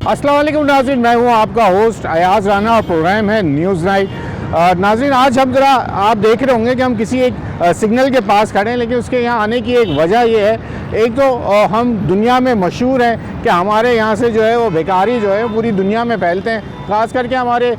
अस्सलाम वालेकुम नाज़रीन, मैं हूं आपका होस्ट अयाज राना और प्रोग्राम है न्यूज़ नाइट। नाज़रीन, आज हम ज़रा आप देख रहे होंगे कि हम किसी एक सिग्नल के पास खड़े हैं, लेकिन उसके यहाँ आने की एक वजह ये है। एक तो हम दुनिया में मशहूर हैं कि हमारे यहाँ से जो है वो बेकारी जो है पूरी दुनिया में फैलते हैं, ख़ास करके हमारे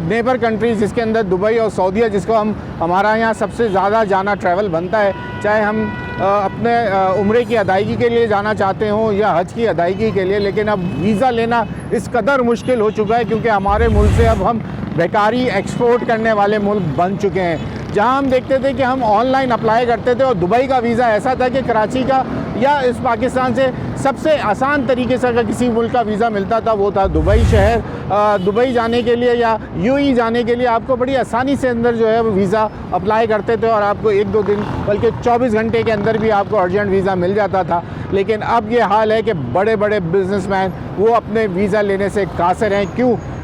नेबर कंट्रीज़ जिसके अंदर दुबई और सऊदीया, जिसको हमारा यहाँ सबसे ज़्यादा जाना ट्रैवल बनता है। चाहे हम अपने उम्रे की अदायगी के लिए जाना चाहते हों या हज की अदायगी के लिए, लेकिन अब वीज़ा लेना इस कदर मुश्किल हो चुका है क्योंकि हमारे मुल्क से अब हम बेकारी एक्सपोर्ट करने वाले मुल्क बन चुके हैं। जहां हम देखते थे कि हम ऑनलाइन अप्लाई करते थे और दुबई का वीज़ा ऐसा था कि कराची का या इस पाकिस्तान से सबसे आसान तरीके से अगर किसी मुल्क का वीज़ा मिलता था वो था दुबई शहर। दुबई जाने के लिए या यूएई जाने के लिए आपको बड़ी आसानी से अंदर जो है वो वीज़ा अप्लाई करते थे और आपको 1-2 दिन बल्कि 24 घंटे के अंदर भी आपको अर्जेंट वीज़ा मिल जाता था। लेकिन अब ये हाल है कि बड़े बड़े बिजनेसमैन वो अपने वीज़ा लेने से कासिर हैं।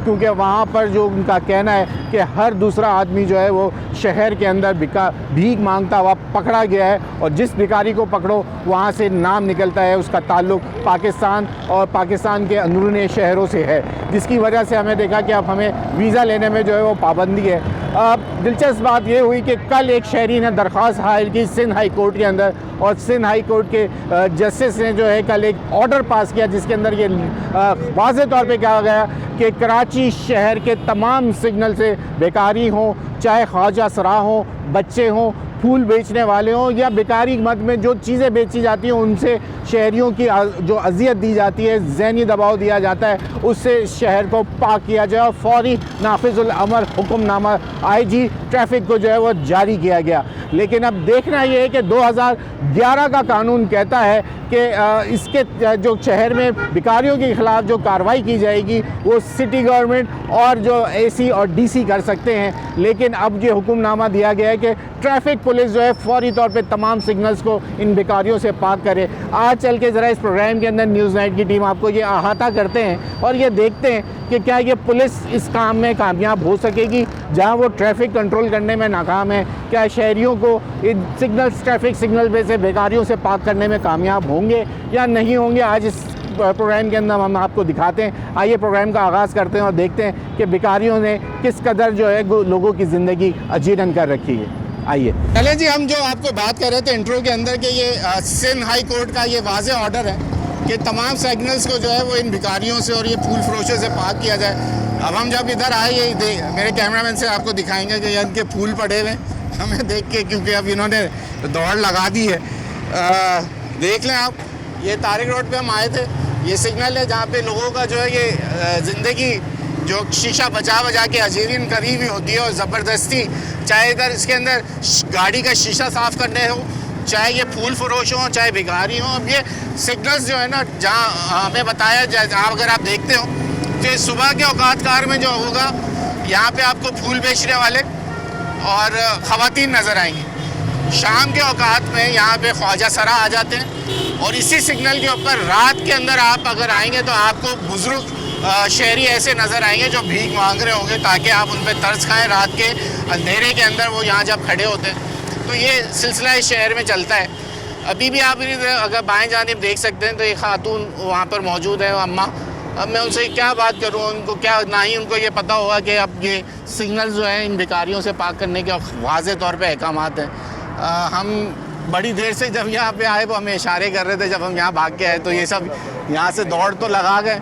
क्योंकि वहाँ पर जो उनका कहना है कि हर दूसरा आदमी जो है वो शहर के अंदर भीख मांगता हुआ पकड़ा गया है और जिस भिखारी को पकड़ो वहाँ से नाम निकलता है उसका ताल्लुक़ पाकिस्तान और पाकिस्तान के अंदरूनी शहरों से है, जिसकी वजह से हमें देखा कि अब हमें वीज़ा लेने में जो है वो पाबंदी है। दिलचस्प बात ये हुई कि कल एक शहरी ने दरख्वास्त हायर की सिंध हाई कोर्ट के अंदर और सिंध हाई कोर्ट के जस्टिस ने जो है कल एक ऑर्डर पास किया जिसके अंदर ये वाज़ेह तौर पे कहा गया कि कराची शहर के तमाम सिग्नल से बेकारी हों, चाहे ख्वाजा सरा हों, बच्चे हों, फूल बेचने वाले हों या बेकारी मद में जो चीज़ें बेची जाती हैं उनसे शहरियों की जो अजियत दी जाती है, ज़हनी दबाव दिया जाता है, उससे शहर को पाक किया जाए और फौरी नाफिजुल अमर हुक्मनामा आईजी ट्रैफिक को जो है वो जारी किया गया। लेकिन अब देखना ये है कि 2011 का कानून कहता है कि इसके जो शहर में भिखारियों के ख़िलाफ़ जो कार्रवाई की जाएगी वो सिटी गवर्नमेंट और जो एसी और डीसी कर सकते हैं। लेकिन अब ये हुक्मनामा दिया गया है कि ट्रैफिक पुलिस जो है फौरी तौर पे तमाम सिग्नल्स को इन भिखारियों से पाक करे। आज चल के ज़रा इस प्रोग्राम के अंदर न्यूज़ नाइट की टीम आपको ये अहाता करते हैं और ये देखते हैं कि क्या ये पुलिस इस काम में कामयाब हो सकेगी जहां वो ट्रैफिक कंट्रोल करने में नाकाम है। क्या शहरियों को इन सिग्नल्स, ट्रैफिक सिग्नल में से बेकारियों से पाक करने में कामयाब होंगे या नहीं होंगे, आज इस प्रोग्राम के अंदर हम आपको दिखाते हैं। आइए प्रोग्राम का आगाज़ करते हैं और देखते हैं कि बेकारियों ने किस कदर जो है लोगों की ज़िंदगी अजीरन कर रखी है। आइए चले जी, हम जो आपको बात कर रहे थे इंट्रो के अंदर कि ये सिंध हाई कोर्ट का ये वाज़ेह ऑर्डर है कि तमाम सिग्नल्स को जो है वो इन भिखारियों से और ये फूल फरोशों से पाक किया जाए। अब हम जब इधर आए ये मेरे कैमरामैन से आपको दिखाएंगे कि इनके फूल पड़े हुए हमें देख के, क्योंकि अब इन्होंने दौड़ लगा दी है। देख लें आप, ये तारिक रोड पे हम आए थे, ये सिग्नल है जहाँ पे लोगों का जो है ये ज़िंदगी जो शीशा बजा के अजीरीन करी हुई होती है और ज़बरदस्ती, चाहे इधर इसके अंदर गाड़ी का शीशा साफ़ करने हो, चाहे ये फूल फरोश हों, चाहे भिखारी हों। अब ये सिग्नल्स जो है ना, जहाँ हमें बताया जाए, अगर आप देखते हो तो सुबह के औकात कार में जो होगा यहाँ पे आपको फूल बेचने वाले और ख़वातीन नज़र आएंगी। शाम के औकात में यहाँ पे ख्वाजा सरा आ जाते हैं और इसी सिग्नल के ऊपर रात के अंदर आप अगर आएंगे तो आपको बुज़ुर्ग शहरी ऐसे नज़र आएंगे जो भीख मांग रहे होंगे ताकि आप उन पर तरस खाएँ। रात के अंधेरे के अंदर वो यहाँ जब खड़े होते हैं तो ये सिलसिला इस शहर में चलता है। अभी भी आप अगर बाएं जानिब देख सकते हैं तो एक खातून वहाँ पर मौजूद है, अम्मा। अब मैं उनसे क्या बात करूँ, उनको क्या, ना ही उनको ये पता होगा कि अब ये सिग्नल जो है इन भिखारियों से पाक करने के वाज़ेह तौर पे अहकामात हैं। हम बड़ी देर से जब यहाँ पे आए वो हमें इशारे कर रहे थे, जब हम यहाँ भाग के आए तो ये सब यहाँ से दौड़ तो लगा गए।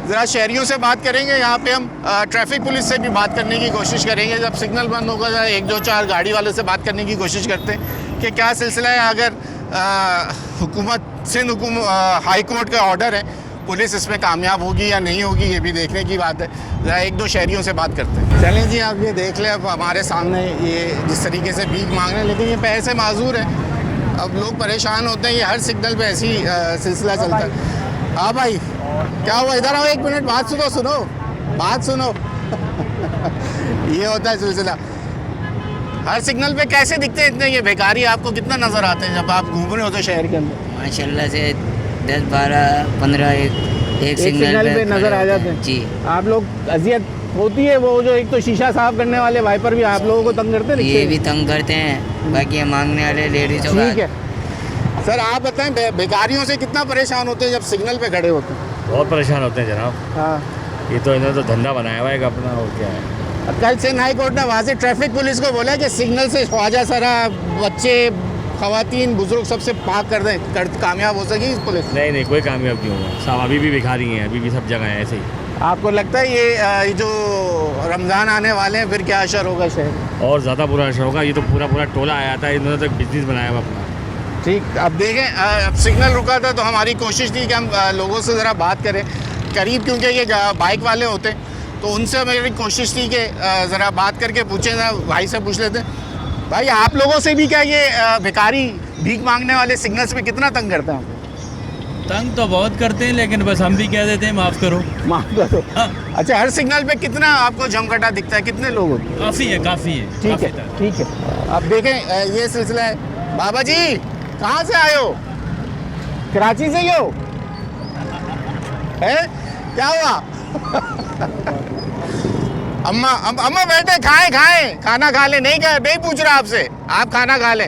ज़रा शहरियों से बात करेंगे, यहाँ पे हम ट्रैफिक पुलिस से भी बात करने की कोशिश करेंगे। जब सिग्नल बंद होगा जरा 1-2-4 गाड़ी वालों से बात करने की कोशिश करते हैं कि क्या सिलसिला है। अगर हुकूमत सिंध हाई कोर्ट का ऑर्डर है, पुलिस इसमें कामयाब होगी या नहीं होगी, ये भी देखने की बात है। ज़रा 1-2 शहरियों से बात करते हैं। चलें जी, आप ये देख लें, अब हमारे सामने ये जिस तरीके से भीख मांग रहे हैं, लेकिन ये पैसे माजूर है। अब लोग परेशान होते हैं, ये हर सिग्नल पे ऐसी सिलसिला चलता है। हाँ भाई, क्या हुआ? इधर आओ, 1 मिनट बात सुनो ये होता है सिलसिला। हर सिग्नल पे कैसे दिखते हैं इतने ये भिखारी? आपको कितना नज़र आते हैं जब आप घूम रहे होते शहर के अंदर? माशाल्लाह से 10, 12, 15 एक सिग्नल पे नज़र आ जाते हैं जी। आप लोग अजियत होती है, वो जो एक तो शीशा साफ करने वाले वाइपर भी आप लोगों को तंग करते हैं? ये भी तंग करते हैं, बाकी मांगने वाले लेडीज। ठीक है सर, आप बताएं भिखारियों से कितना परेशान होते हैं जब सिग्नल पे खड़े होते हैं? बहुत परेशान होते हैं जनाब। हाँ, ये तो इन्होंने तो धंधा बनाया हुआ है एक अपना, और क्या है। कल सिंध हाई कोर्ट ने वाज़ेह ट्रैफिक पुलिस को बोला कि सिग्नल से ख्वाजा सरा बच्चे खवातीन बुजुर्ग सबसे पाक कर दें, कामयाब हो सकी पुलिस। नहीं कोई कामयाब क्यों हुआ साहब, अभी भी भिखारी हैं, अभी भी सब जगह है ऐसे ही। आपको लगता है ये जो रमज़ान आने वाले हैं फिर क्या असर होगा शहर? और ज़्यादा बुरा असर होगा। ये तो पूरा टोला आया था, इन्होंने तो बिजनेस बनाया हुआ अपना। ठीक, अब देखें, अब सिग्नल रुका था तो हमारी कोशिश थी कि हम लोगों से ज़रा बात करें करीब, क्योंकि ये बाइक वाले होते तो उनसे मेरी कोशिश थी कि ज़रा बात करके पूछें, भाई से पूछ लेते भाई आप लोगों से भी क्या ये भिखारी भीख मांगने वाले सिग्नल्स पे कितना तंग करते हैं? तंग तो बहुत करते हैं, लेकिन बस हम भी कह देते हैं माफ़ करो। माफ करो। अच्छा, हर सिग्नल पे कितना आपको जमघटा दिखता है, कितने लोग होते हैं? काफ़ी है। ठीक है, ठीक है। अब देखें ये सिलसिला है। बाबा जी कहाँ से आए हो? कराची से ही हो? है क्या हुआ? अम्मा बैठे, खाएं खाना खा लें। नहीं पूछ रहा आपसे, आप खाना खा लें।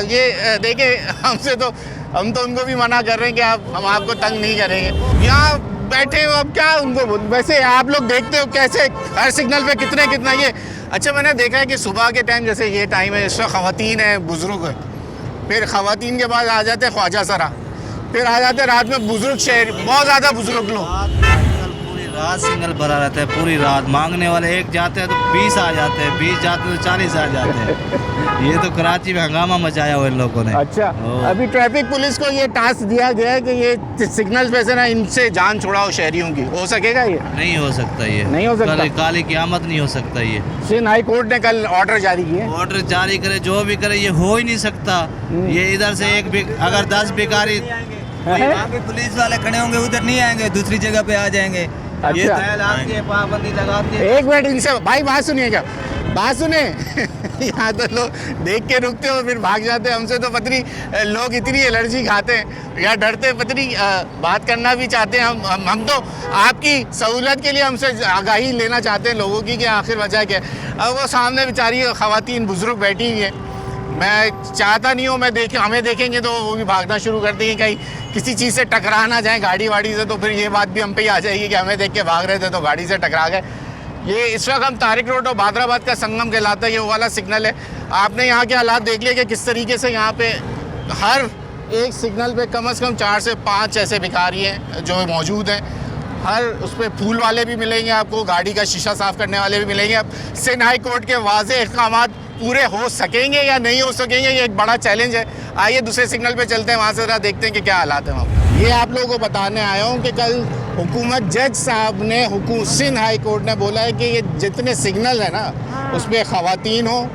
ये देखिए हमसे तो हम तो उनको भी मना कर रहे हैं कि हम आपको तंग नहीं करेंगे। यहाँ बैठे हो, अब क्या उनको वैसे आप लोग देखते हो कैसे हर सिग्नल पे कितना ये। अच्छा, मैंने देखा है कि सुबह के टाइम जैसे ये टाइम है, इस वक्त ख़वातीन है, बुज़ुर्ग है, फिर ख़वातीन के बाद आ जाते हैं ख्वाजा सरा, फिर आ जाते हैं रात में बुज़ुर्ग शहर, बहुत ज़्यादा बुज़ुर्ग लोग। पूरी रात सिग्नल भरा रहता है, पूरी रात मांगने वाले एक जाते हैं तो 20 आ जाते हैं, 20 जाते हैं तो 40 आ जाते हैं। ये तो कराची में हंगामा मचाया हुआ इन लोगों ने। अच्छा, अभी ट्रैफिक पुलिस को ये टास्क दिया गया है कि ये सिग्नल्स पे से ना इनसे जान छुड़ाओ शहरियों की, हो सकेगा? ये नहीं हो सकता, ये नहीं हो सकता। काली क़यामत नहीं हो सकता। ये सिंध हाई कोर्ट ने कल ऑर्डर जारी किए। ऑर्डर जारी करे, जो भी करे, ये हो ही नहीं सकता। ये इधर से अगर 10 भिखारी पुलिस वाले खड़े होंगे उधर नहीं आएंगे, दूसरी जगह पे आ जाएंगे। अच्छा। ये आती है, पाबंदी लगाती है। एक मिनट इनसे भाई बात सुनिएगा, बात सुने। यहाँ तो लोग देख के रुकते हो फिर भाग जाते हैं। हमसे तो पत्नी लोग इतनी एलर्जी खाते हैं या डरते, पत्नी बात करना भी चाहते हैं। हम तो आपकी सहूलत के लिए हमसे आगाही लेना चाहते हैं लोगों की कि आखिर वजह क्या है। अब वो सामने बेचारी ख़वातीन बुज़ुर्ग बैठी हुई हैं, मैं चाहता नहीं हूँ हमें देखेंगे तो वो भी भागना शुरू कर देंगे, कहीं किसी चीज़ से टकरा ना जाए गाड़ी वाड़ी से, तो फिर ये बात भी हम पे ही आ जाएगी कि हमें देख के भाग रहे थे तो गाड़ी से टकरा गए। ये इस वक्त हम तारिक रोड और बादराबाद का संगम कहलाता है, ये वो वाला सिग्नल है। आपने यहाँ के हालात देख लिए कि किस तरीके से यहाँ पे हर एक सिग्नल पे कम से कम 4 से 5 ऐसे भिखारी हैं जो मौजूद हैं। हर उस पर फूल वाले भी मिलेंगे आपको, गाड़ी का शीशा साफ़ करने वाले भी मिलेंगे। अब सिंध हाई कोर्ट के वाज़ेह अहकामात पूरे हो सकेंगे या नहीं हो सकेंगे, ये एक बड़ा चैलेंज है। आइए दूसरे सिग्नल पे चलते हैं, वहाँ से ज़रा देखते हैं कि क्या हालात हैं वहाँ। ये आप लोगों को बताने आया हूँ कि कल हुकूमत जज साहब ने सिंध हाई कोर्ट ने बोला है कि ये जितने सिग्नल है ना, उसमें ख़वातीन हों,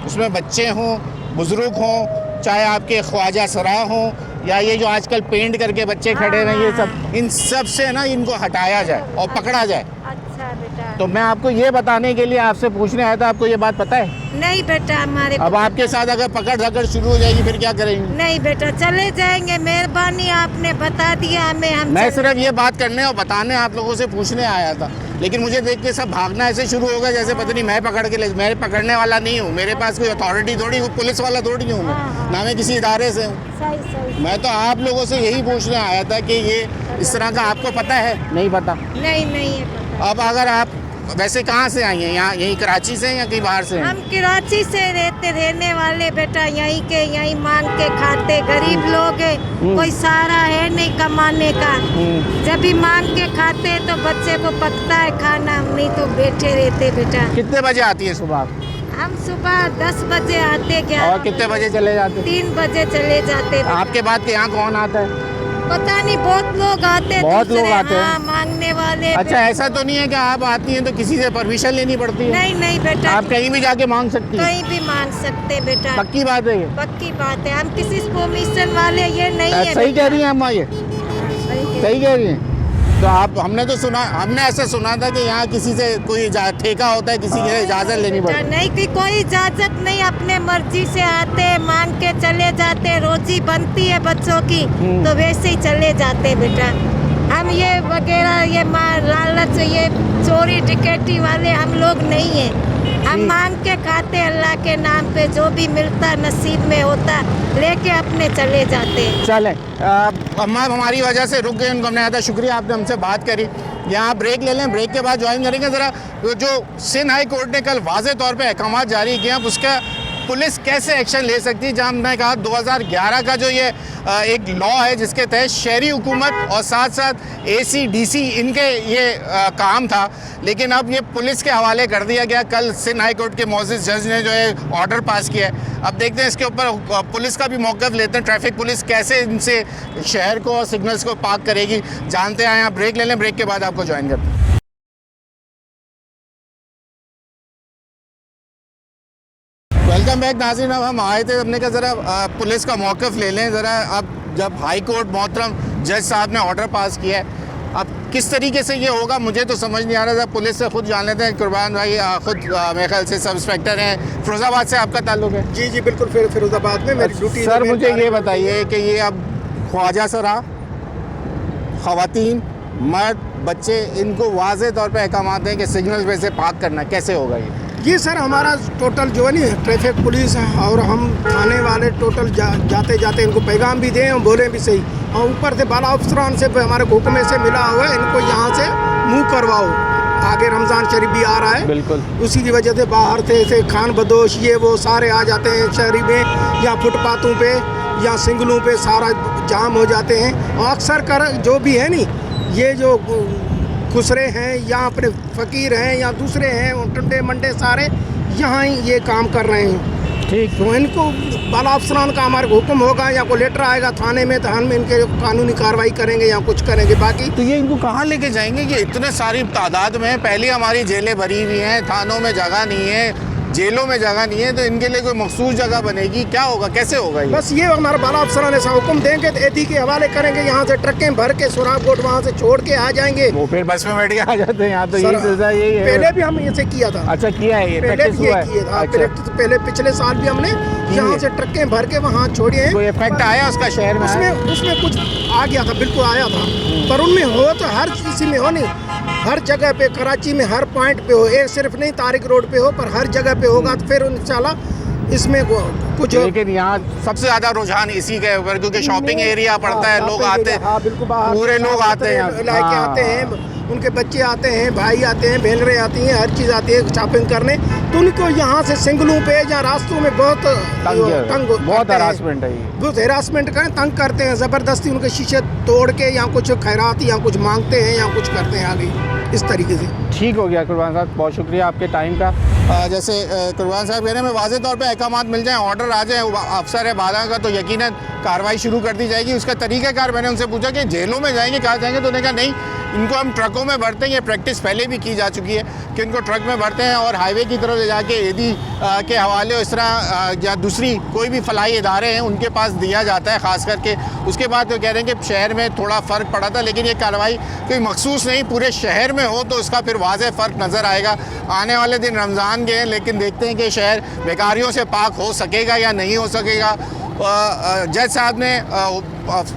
उसमें बच्चे हों, बुज़ुर्ग हों, चाहे आपके ख्वाजा सरा हों या ये जो आजकल पेंट करके बच्चे खड़े हैं, ये सब, इन सब से ना इनको हटाया जाए और पकड़ा जाए। अच्छा बेटा, तो मैं आपको ये बताने के लिए आपसे पूछने आया था, आपको ये बात पता है? नहीं बेटा, हमारे अब आपके साथ अगर पकड़ धकड़ शुरू हो जाएगी फिर क्या करेंगे? नहीं बेटा, चले जाएंगे। मेहरबानी, आपने बता दिया हमें। हम मैं सिर्फ ये बात करने और बताने आप लोगों से पूछने आया था, लेकिन मुझे देख के सब भागना ऐसे शुरू होगा जैसे पता नहीं मैं पकड़ के मैं पकड़ने वाला नहीं हूँ, मेरे पास कोई अथॉरिटी थोड़ी, पुलिस वाला थोड़ी हूँ मैं, ना मैं किसी इदारे से हूँ। सही। मैं तो आप लोगों से यही पूछने आया था कि ये इस तरह का आपको पता है? नहीं पता। नहीं है पता। अब अगर आप वैसे कहाँ से आई हैं? यहाँ यहीं कराची से या कहीं बाहर से हैं? हम कराची से रहने वाले बेटा, यहीं मांग के खाते, गरीब लोग है, कोई सहारा है नहीं कमाने का। जब भी मांग के खाते तो बच्चे को पकता है खाना, नहीं तो बैठे रहते बेटा। कितने बजे आती है सुबह? हम सुबह 10 बजे आते, 11 और कितने बजे चले जाते? 3 बजे चले जाते। आपके बाद के यहाँ कौन आता है? पता नहीं, बहुत लोग आते हैं, बहुत लोग आते हैं। हाँ, मांगने वाले। अच्छा, ऐसा तो नहीं है कि आप आती हैं तो किसी से परमिशन लेनी पड़ती है? नहीं बेटा, आप कहीं भी जाके मांग सकती हैं? कहीं भी मांग सकते बेटा। पक्की बात है ये? पक्की बात है, हम किसी परमिशन वाले ये नहीं है। सही कह रही हैं अम्मा, ये सही कह रही हैं। तो हमने ऐसा सुना था कि यहाँ किसी से कोई ठेका होता है, किसी से इजाज़त लेनी पड़ती है? नहीं कि कोई इजाज़त नहीं, अपने मर्जी से आते, मांग के चले जाते। रोजी बनती है बच्चों की तो वैसे ही चले जाते बेटा। हम ये वगैरह ये लालच, ये चोरी डकैती वाले हम लोग नहीं हैं। हम मांग के खाते अल्लाह के नाम पे, जो भी मिलता नसीब में होता लेके अपने चले जाते। चलें, अम्मा हमारी वजह से रुक गए, उनको हमने कहा था शुक्रिया आपने हमसे बात करी। यहाँ ब्रेक ले लें, ब्रेक के बाद ज्वाइन करेंगे। ज़रा जो सिंध हाई कोर्ट ने कल वाज़े तौर पे अहकाम जारी किए, अब उसका पुलिस कैसे एक्शन ले सकती है। जहाँ हमने कहा 2011 का जो ये एक लॉ है जिसके तहत शहरी हुकूमत और साथ साथ ACDC इनके ये काम था, लेकिन अब ये पुलिस के हवाले कर दिया गया। कल सिंध हाई कोर्ट के मोअज़्ज़िज़ जज ने जो है ऑर्डर पास किया है। अब देखते हैं इसके ऊपर पुलिस का भी मौक़िफ़ लेते हैं, ट्रैफिक पुलिस कैसे इनसे शहर को और सिग्नल्स को पाक करेगी, जानते हैं। यहाँ ब्रेक ले लें, ब्रेक के बाद आपको ज्वाइन करते हैं। वेलकम बैक नाज़रीन। अब हम आए थे, हमने कहा ज़रा पुलिस का मौक़िफ़ ले लें ज़रा। अब जब हाई कोर्ट मोहतरम जज साहब ने ऑर्डर पास किया है, अब किस तरीके से ये होगा मुझे तो समझ नहीं आ रहा था। पुलिस से खुद जान लेते हैं। कुर्बान भाई खुद मेरे ख्याल से सब इंस्पेक्टर हैं, फिरोज़ाबाद से आपका ताल्लुक़ है? जी बिल्कुल, फिरोज़ाबाद में मेरी ड्यूटी। सर मुझे ये बताइए कि ये अब ख्वाजा सरा, ख़वातीन, मर्द, बच्चे, इनको वाज़े तौर पे अहकाम हैं कि सिग्नल पे से पाक करना, कैसे होगा ये? जी सर, हमारा टोटल जो है नहीं ट्रैफिक पुलिस और हम थाने वाले टोटल जाते जाते इनको पैगाम भी दें और बोलें भी सही, और ऊपर से बाला अफसरान से हमारे हुक्म से मिला हुआ है इनको यहाँ से मुँह करवाओ। आगे रमज़ान शरीफ भी आ रहा है, बिल्कुल उसी की वजह से बाहर से ऐसे खान बदोश ये वो सारे आ जाते हैं शहरी में, या फुटपाथों पे या सिंगलों पे सारा जाम हो जाते हैं। और अक्सर कर जो भी है नी, ये जो खुसरे हैं या अपने फ़कीर हैं या दूसरे हैं, टंडे मंडे सारे यहाँ ही ये काम कर रहे हैं। ठीक, तो इनको बाला अफसरान का हमारे हुक्म होगा या कोई लेटर आएगा थाने में, तो हम इनके कानूनी कार्रवाई करेंगे या कुछ करेंगे। बाकी तो ये इनको कहाँ लेके जाएंगे कि इतने सारी तादाद में? पहले हमारी जेलें भरी हुई हैं, थानों में जगह नहीं है, जेलों में जगह नहीं है, तो इनके लिए कोई मखसूस जगह बनेगी? क्या होगा, कैसे होगा ये? बस ये हमारा बाला अफसरान ऐसा हुक्म देंगे तो एडी के हवाले करेंगे, यहाँ से ट्रकें भर के सुराब कोट वहाँ से छोड़ के आ जाएंगे। वो फिर बस में बैठ के आ जाते हैं यहाँ, तो सर, यही सिलसिला यही है। पहले भी हम ऐसे किया था। अच्छा, किया है ये, पहले प्रैक्टिस भी हुआ ये है? किया था। अच्छा। पहले पिछले साल भी हमने यहाँ से ट्रकें भर के वहाँ छोड़े हैं। कोई इफेक्ट आया उसका शहर में? उसमें कुछ आ गया था, बिल्कुल आया था, पर उनमें हो तो हर किसी में हो नहीं, हर जगह पे कराची में हर पॉइंट पे हो, ये सिर्फ नहीं तारिक रोड पे हो, पर हर जगह पे होगा तो फिर इंशाल्लाह इसमें कुछ। लेकिन यहाँ सबसे ज़्यादा रुझान इसी के ऊपर, क्योंकि शॉपिंग एरिया पड़ता है, लोग आते हैं, पूरे लोग आते हैं, इलाके आते हैं, उनके बच्चे आते हैं, भाई आते हैं, बहनें आती हैं, हर चीज़ आती है शॉपिंग करने। तो उनको यहाँ से सिंगलों पे या रास्तों में बहुत बहुत हरासमेंट है, बहुत हरासमेंट करें, तंग करते हैं, ज़बरदस्ती उनके शीशे तोड़ के या कुछ खैरात या कुछ मांगते हैं या कुछ करते हैं आगे इस तरीके से। ठीक हो गया कुर्बान साहब, बहुत शुक्रिया आपके टाइम का। जैसे कुर्बान साहब कह रहे हैं, वाज़े तौर पे अहकाम मिल जाएँ, ऑर्डर आ जाए अफसर है बाला का, तो यकीनन कार्रवाई शुरू कर दी जाएगी। उसका तरीक़ाकार मैंने उनसे पूछा कि जेलों में जाएंगे, कहाँ जाएंगे, तो उन्होंने कहा नहीं, इनको हम ट्रकों में भरते हैं। ये प्रैक्टिस पहले भी की जा चुकी है कि इनको ट्रक में भरते हैं और हाईवे की तरफ ले जाके एडी के हवाले इस तरह या दूसरी कोई भी फलाई इदारे हैं उनके पास दिया जाता है ख़ास करके। उसके बाद तो कह रहे हैं कि शहर में थोड़ा फ़र्क पड़ा था, लेकिन ये कार्रवाई कोई मखसूस नहीं, पूरे शहर में हो तो उसका फिर वाज़े फ़र्क नज़र आएगा। आने वाले दिन रमज़ान के हैं, लेकिन देखते हैं कि शहर बेकारियों से पाक हो सकेगा या नहीं हो सकेगा। जज साहब ने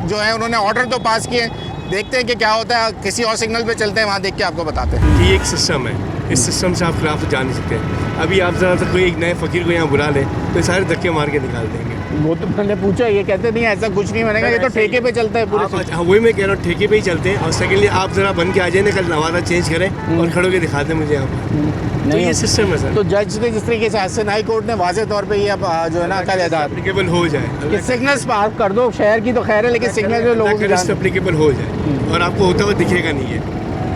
जो है उन्होंने ऑर्डर तो पास किए, देखते हैं कि क्या होता है। किसी और सिग्नल पे चलते हैं, वहाँ देख के आपको बताते हैं। ये एक सिस्टम है, इस सिस्टम से आप खिलाफ तो जा नहीं सकते। अभी आप ज़रा सा कोई एक नए फ़कीर को यहाँ बुला लें तो सारे धक्के मार के निकाल देंगे। वो तो मैंने पूछा, ये कहते नहीं ऐसा कुछ नहीं बनेगा, ये तो ठेके पे चलता है पूरे। हाँ, वही मैं कह रहा हूँ, ठेके पे ही चलते हैं। और सेकेंडली आप ज़रा बन के आ जाए, कल नवादा चेंज करें और खड़ो के दिखा दें मुझे यहाँ पर। तो ये सिस्टम है सर। तो जज ने जिस तरीके से हसन हाई कोर्ट ने वाज़े तौर पे ये अब जो है ना एप्लीकेबल हो जाए कि सिग्नल्स पार कर दो, शहर की तो खैर है, लेकिन सिग्नल जो लोगों की एप्लीकेबल हो जाए और आपको होता हुआ दिखेगा नहीं है।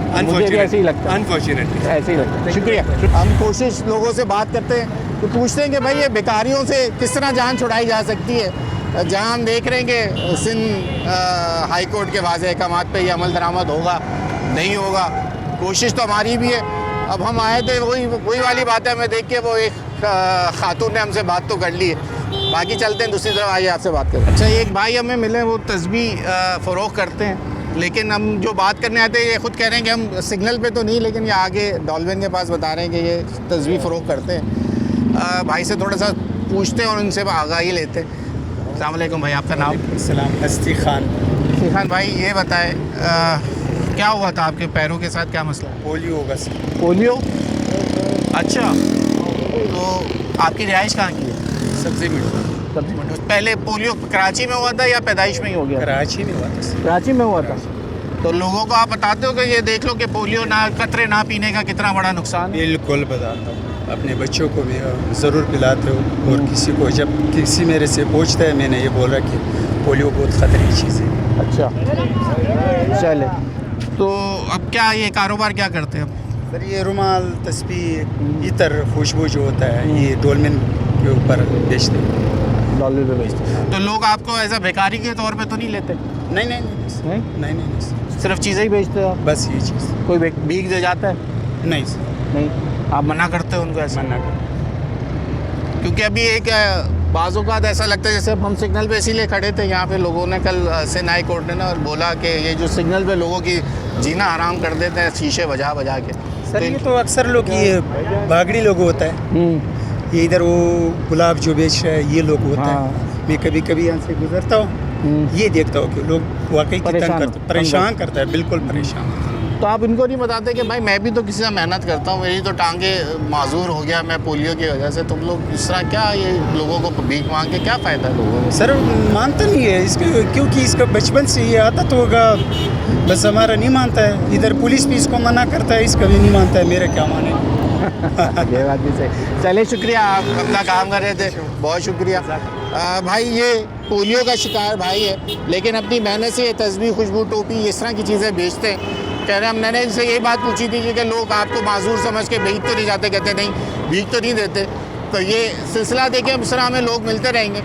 ऐसे ही लगता है, अनफॉर्चुनेटली ऐसे ही लगता है। शुक्रिया। हम कोशिश लोगों से बात करते हैं तो पूछते हैं कि भाई ये बेकारियों से किस तरह जान छुड़ाई जा सकती है। जहाँ हम देख रहे हैं कि सिंध हाई कोर्ट के वाज़े अहकाम पे ये अमल दरामद होगा नहीं होगा, कोशिश तो हमारी भी है। अब हम आए थे, वही वाली बात है, हमें देख के वो एक खातून ने हमसे बात तो कर ली है। बाकी चलते हैं दूसरी तरफ, आइए आपसे बात करें। अच्छा, एक भाई हमें मिले, वो तस्बीह फ़रोख्त करते हैं, लेकिन हम जो बात करने आते हैं ये ख़ुद कह रहे हैं कि हम सिग्नल पे तो नहीं, लेकिन ये आगे डॉल्फिन के पास बता रहे हैं कि ये तस्बीह फ़रोख्त करते हैं। भाई से थोड़ा सा पूछते हैं और उनसे आगाही लेते हैं। अस्सलाम वालेकुम भाई, आपका नाम? सलाम, हस्ती खान। हस्ती खान भाई, ये बताएं क्या हुआ था आपके पैरों के साथ, क्या मसला? पोलियो होगा सर। पोलियो? अच्छा, तो आपकी रिहाइश कहाँ की है? सब्जी मंडी। सब्जी मंडी। पहले पोलियो कराची में हुआ था या पैदाइश में ही हो गया? कराची में हुआ था। कराची में हुआ था। तो लोगों को आप बताते हो कि ये देख लो कि पोलियो ना कतरे ना पीने का कितना बड़ा नुकसान है? बिल्कुल बताता हूँ, अपने बच्चों को भी ज़रूर पिलाते हो, और किसी को जब किसी मेरे से पूछता है मैंने ये बोल रहा कि पोलियो बहुत ख़तरे की चीज़ है। अच्छा चले, तो अब क्या ये कारोबार क्या करते हैं आप? सर ये रुमाल, तस्बीह, इतर, खुशबू जो होता है ये डोलमेन के ऊपर बेचते हैं। डॉलर पे बेचते हैं। तो लोग आपको एज अ भिखारी के तौर पे तो नहीं लेते? नहीं नहीं नहीं नहीं नहीं नहीं सर, सिर्फ चीज़ें ही बेचते हो आप? बस ये चीज़। कोई भीख दे जाता है? नहीं सर, नहीं, आप मना करते हो उनको ऐसा? मना कर। क्योंकि अभी एक बाज़ों का ऐसा लगता है जैसे हम सिग्नल पे इसीलिए खड़े थे यहाँ पे, लोगों ने कल सिंध हाई कोर्ट ने ना बोला कि ये जो सिग्नल पे लोगों की जीना हराम कर देते हैं शीशे बजा बजा के। सर ये तो अक्सर लोग ये भागड़ी लोग होता है, ये इधर वो गुलाब जो बेच रहा है ये लोग होता है। मैं कभी कभी यहाँ से गुजरता हूँ, ये देखता हूँ कि लोग वाकई परेशान करता है, बिल्कुल परेशान। तो आप इनको नहीं बताते कि भाई मैं भी तो किसी से मेहनत करता हूँ, मेरी तो टांगे माजूर हो गया मैं पोलियो की वजह से, तुम लोग इस तरह क्या ये लोगों को भीख मांग के क्या फ़ायदा है लोगों को? सर मानता नहीं है इसके, क्योंकि इसका बचपन से ये आदत होगा, बस हमारा नहीं मानता है। इधर पुलिस भी इसको मना करता है, इसका भी नहीं मानता है, मेरे क्या माने। ये बात भी सही। चलिए शुक्रिया, आप अपना काम कर रहे थे, बहुत शुक्रिया। भाई ये पोलियो का शिकार भाई है, लेकिन अपनी मेहनत से ये तस्बीह, खुशबू, टोपी इस तरह की चीज़ें बेचते हैं। कह रहे मैंने इनसे यही बात पूछी थी कि लोग आपको माजूर समझ के भीख तो नहीं जाते? कहते नहीं, भीख तो नहीं देते। तो ये सिलसिला देखिए, इस तरह हमें लोग मिलते रहेंगे।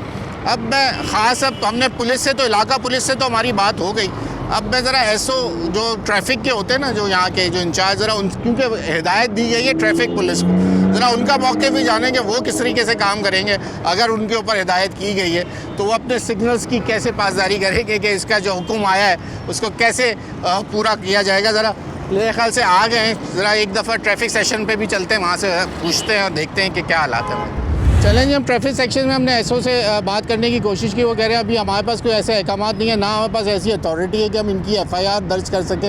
अब मैं ख़ास, अब हमने पुलिस से तो, इलाका पुलिस से तो हमारी बात हो गई, अब मैं ज़रा एसओ जो ट्रैफिक के होते हैं ना, जो यहाँ के जो इंचार्ज, ज़रा उन, क्योंकि हिदायत दी गई है ट्रैफिक पुलिस को, ज़रा उनका मौके भी जाने कि वो किस तरीके से काम करेंगे। अगर उनके ऊपर हिदायत की गई है तो वो अपने सिग्नल्स की कैसे पासदारी करेंगे कि इसका जो हुक्म आया है उसको कैसे पूरा किया जाएगा। ज़रा मेरे ख्याल से आ गए हैं, ज़रा एक दफ़ा ट्रैफिक सेक्शन पे भी चलते हैं, वहाँ से पूछते हैं और देखते हैं कि क्या हालात है। चलें जी, हम ट्रैफिक सेक्शन में हमने एसओ से बात करने की कोशिश की। वो कह रहे हैं अभी हमारे पास कोई ऐसे अहकामात नहीं है, ना हमारे पास ऐसी अथॉरिटी है कि हम इनकी एफआईआर दर्ज कर सकें।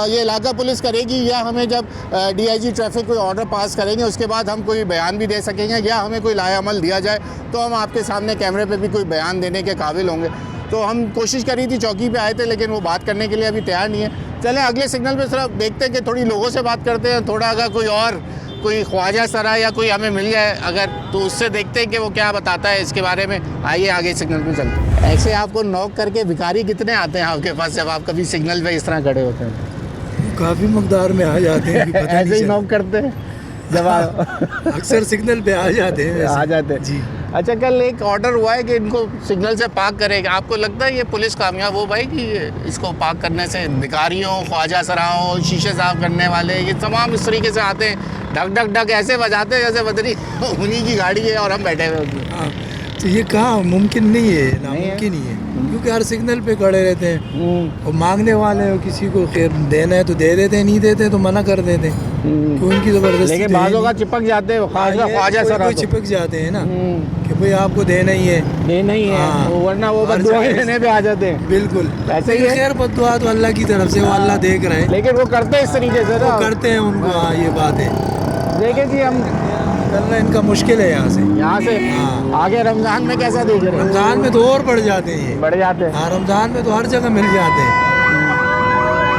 ये इलाका पुलिस करेगी, या हमें जब डीआईजी ट्रैफिक कोई ऑर्डर पास करेंगे उसके बाद हम कोई बयान भी दे सकेंगे, या हमें कोई लाएअमल दिया जाए तो हम आपके सामने कैमरे पे भी कोई बयान देने के काबिल होंगे। तो हम कोशिश करी थी, चौकी पे आए थे, लेकिन वो बात करने के लिए अभी तैयार नहीं है। चले अगले सिग्नल पे सिर्फ देखते हैं कि थोड़ी लोगों से बात करते हैं, थोड़ा अगर कोई ख्वाजा सरा या कोई हमें मिल जाए अगर, तो उससे देखते हैं कि वो क्या बताता है इसके बारे में। आइए आगे सिग्नल पे चलते हैं। ऐसे आपको नॉक करके भिखारी कितने आते हैं आपके पास जब आप कभी सिग्नल पे इस तरह खड़े होते हैं? काफ़ी मकदार में आ जाते हैं, पता ऐसे ही नॉक करते हैं जब आप अक्सर सिग्नल पे आ जाते हैं, आ जाते हैं जी। अच्छा, कल एक ऑर्डर हुआ है कि इनको सिग्नल से पार्क करेगा, आपको लगता है ये पुलिस कामयाब हो भाई कि इसको पार्क करने से? भिखारियों, ख्वाजा सराओं, शीशे साफ करने वाले, ये तमाम इस तरीके से आते हैं, ढक ढक ढक ऐसे बजाते हैं जैसे बदरी उन्हीं की गाड़ी है और हम बैठे हुए हैं। तो ये कहाँ मुमकिन नहीं है, नामुमकिन ही है, क्योंकि हर सिग्नल पे खड़े रहते हैं और मांगने वाले हो, किसी को खैर देना है तो दे देते हैं, नहीं देते तो मना कर देते हैं, तो उनकी ज़बरदस्ती। लेकिन बाज़ों का चिपक जाते हैं, ख्वाजा सरा चिपक जाते हैं ना कि भाई आपको देना ही है, देना ही है, वरना वो बद्दुआ देने पे आ जाते हैं। बिल्कुल ऐसे ही है। खैर बद्दुआ तो अल्लाह की तरफ से, वो अल्लाह देख रहे हैं, लेकिन वो करते हैं इस तरीके से, वो करते हैं उनको। हाँ ये बात है। देखिए जी, हम करना इनका मुश्किल है यहाँ से आगे। रमज़ान में कैसा देख रहे हैं? रमज़ान में तो और बढ़ जाते हैं, ये बढ़ जाते हैं। हाँ, रमज़ान में तो हर जगह मिल जाते हैं।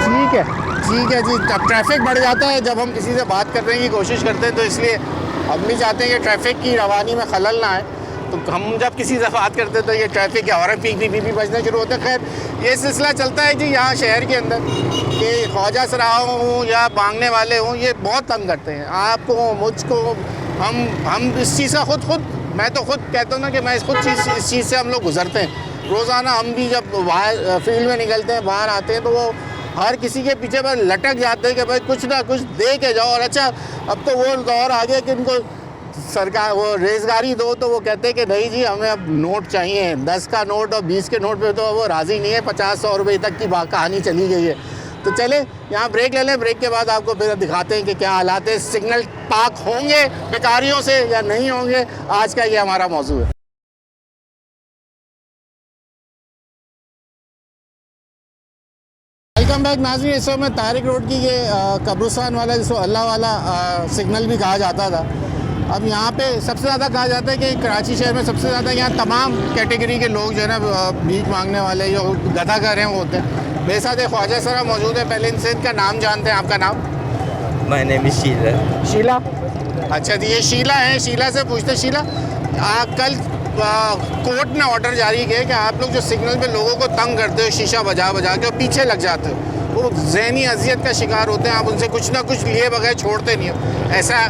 ठीक है जी। जब ट्रैफिक बढ़ जाता है, जब हम किसी से बात करने की कोशिश करते हैं तो इसलिए हम भी चाहते हैं कि ट्रैफिक की रवानी में खलल ना आए, तो हम जब किसी से बात करते हैं तो ये ट्रैफिक के हॉर्न पी बजने शुरू होते हैं। खैर ये सिलसिला चलता है जी यहाँ शहर के अंदर कि ख्वाजा सराओं हों या मांगने वाले हों, ये बहुत तंग करते हैं आपको, मुझको। हम इस चीज़ का खुद मैं तो खुद कहता हूँ ना कि मैं इस चीज़ से हम लोग गुजरते हैं रोज़ाना। हम भी जब बाहर फील्ड में निकलते हैं, बाहर आते हैं, तो वो हर किसी के पीछे पर लटक जाते हैं कि भाई कुछ ना कुछ दे के जाओ। और अच्छा, अब तो वो दौर आ गया कि इनको सरकार वो रेज़गारी दो तो वो कहते हैं कि नहीं जी हमें अब नोट चाहिए, 10 का नोट और 20 के नोट पे तो वो राज़ी नहीं है, 50-100 रुपये तक की कहानी चली गई है। तो चले यहाँ ब्रेक ले लें, ब्रेक के बाद आपको फिर दिखाते हैं कि क्या हालात है, सिग्नल पार्क होंगे भिखारियों से या नहीं होंगे। आज का ये हमारा मौजू है। वेलकम बैक नाज़रीन। इस समय तारिक रोड की ये कब्रिस्तान वाला, जिसको अल्लाह वाला सिग्नल भी कहा जाता था, अब यहाँ पे सबसे ज़्यादा कहा जाता है कि कराची शहर में सबसे ज़्यादा यहाँ तमाम कैटेगरी के लोग जो है ना भीख मांगने वाले जो गधा कर रहे हैं वो होते हैं। मेरे साथ एक ख्वाजा सरा मौजूद है, पहले इनसे इनका नाम जानते हैं। आपका नाम? My name is Sheela. Sheela, अच्छा जी, ये शीला है। शीला से पूछते हैं, शीला कल कोर्ट ने ऑर्डर जारी किया कि आप लोग जो सिग्नल पे लोगों को तंग करते हो शीशा बजा बजा के और पीछे लग जाते हो, वो ज़हनी अजियत का शिकार होते हैं, आप उनसे कुछ ना कुछ लिए बगैर छोड़ते नहीं हो, ऐसा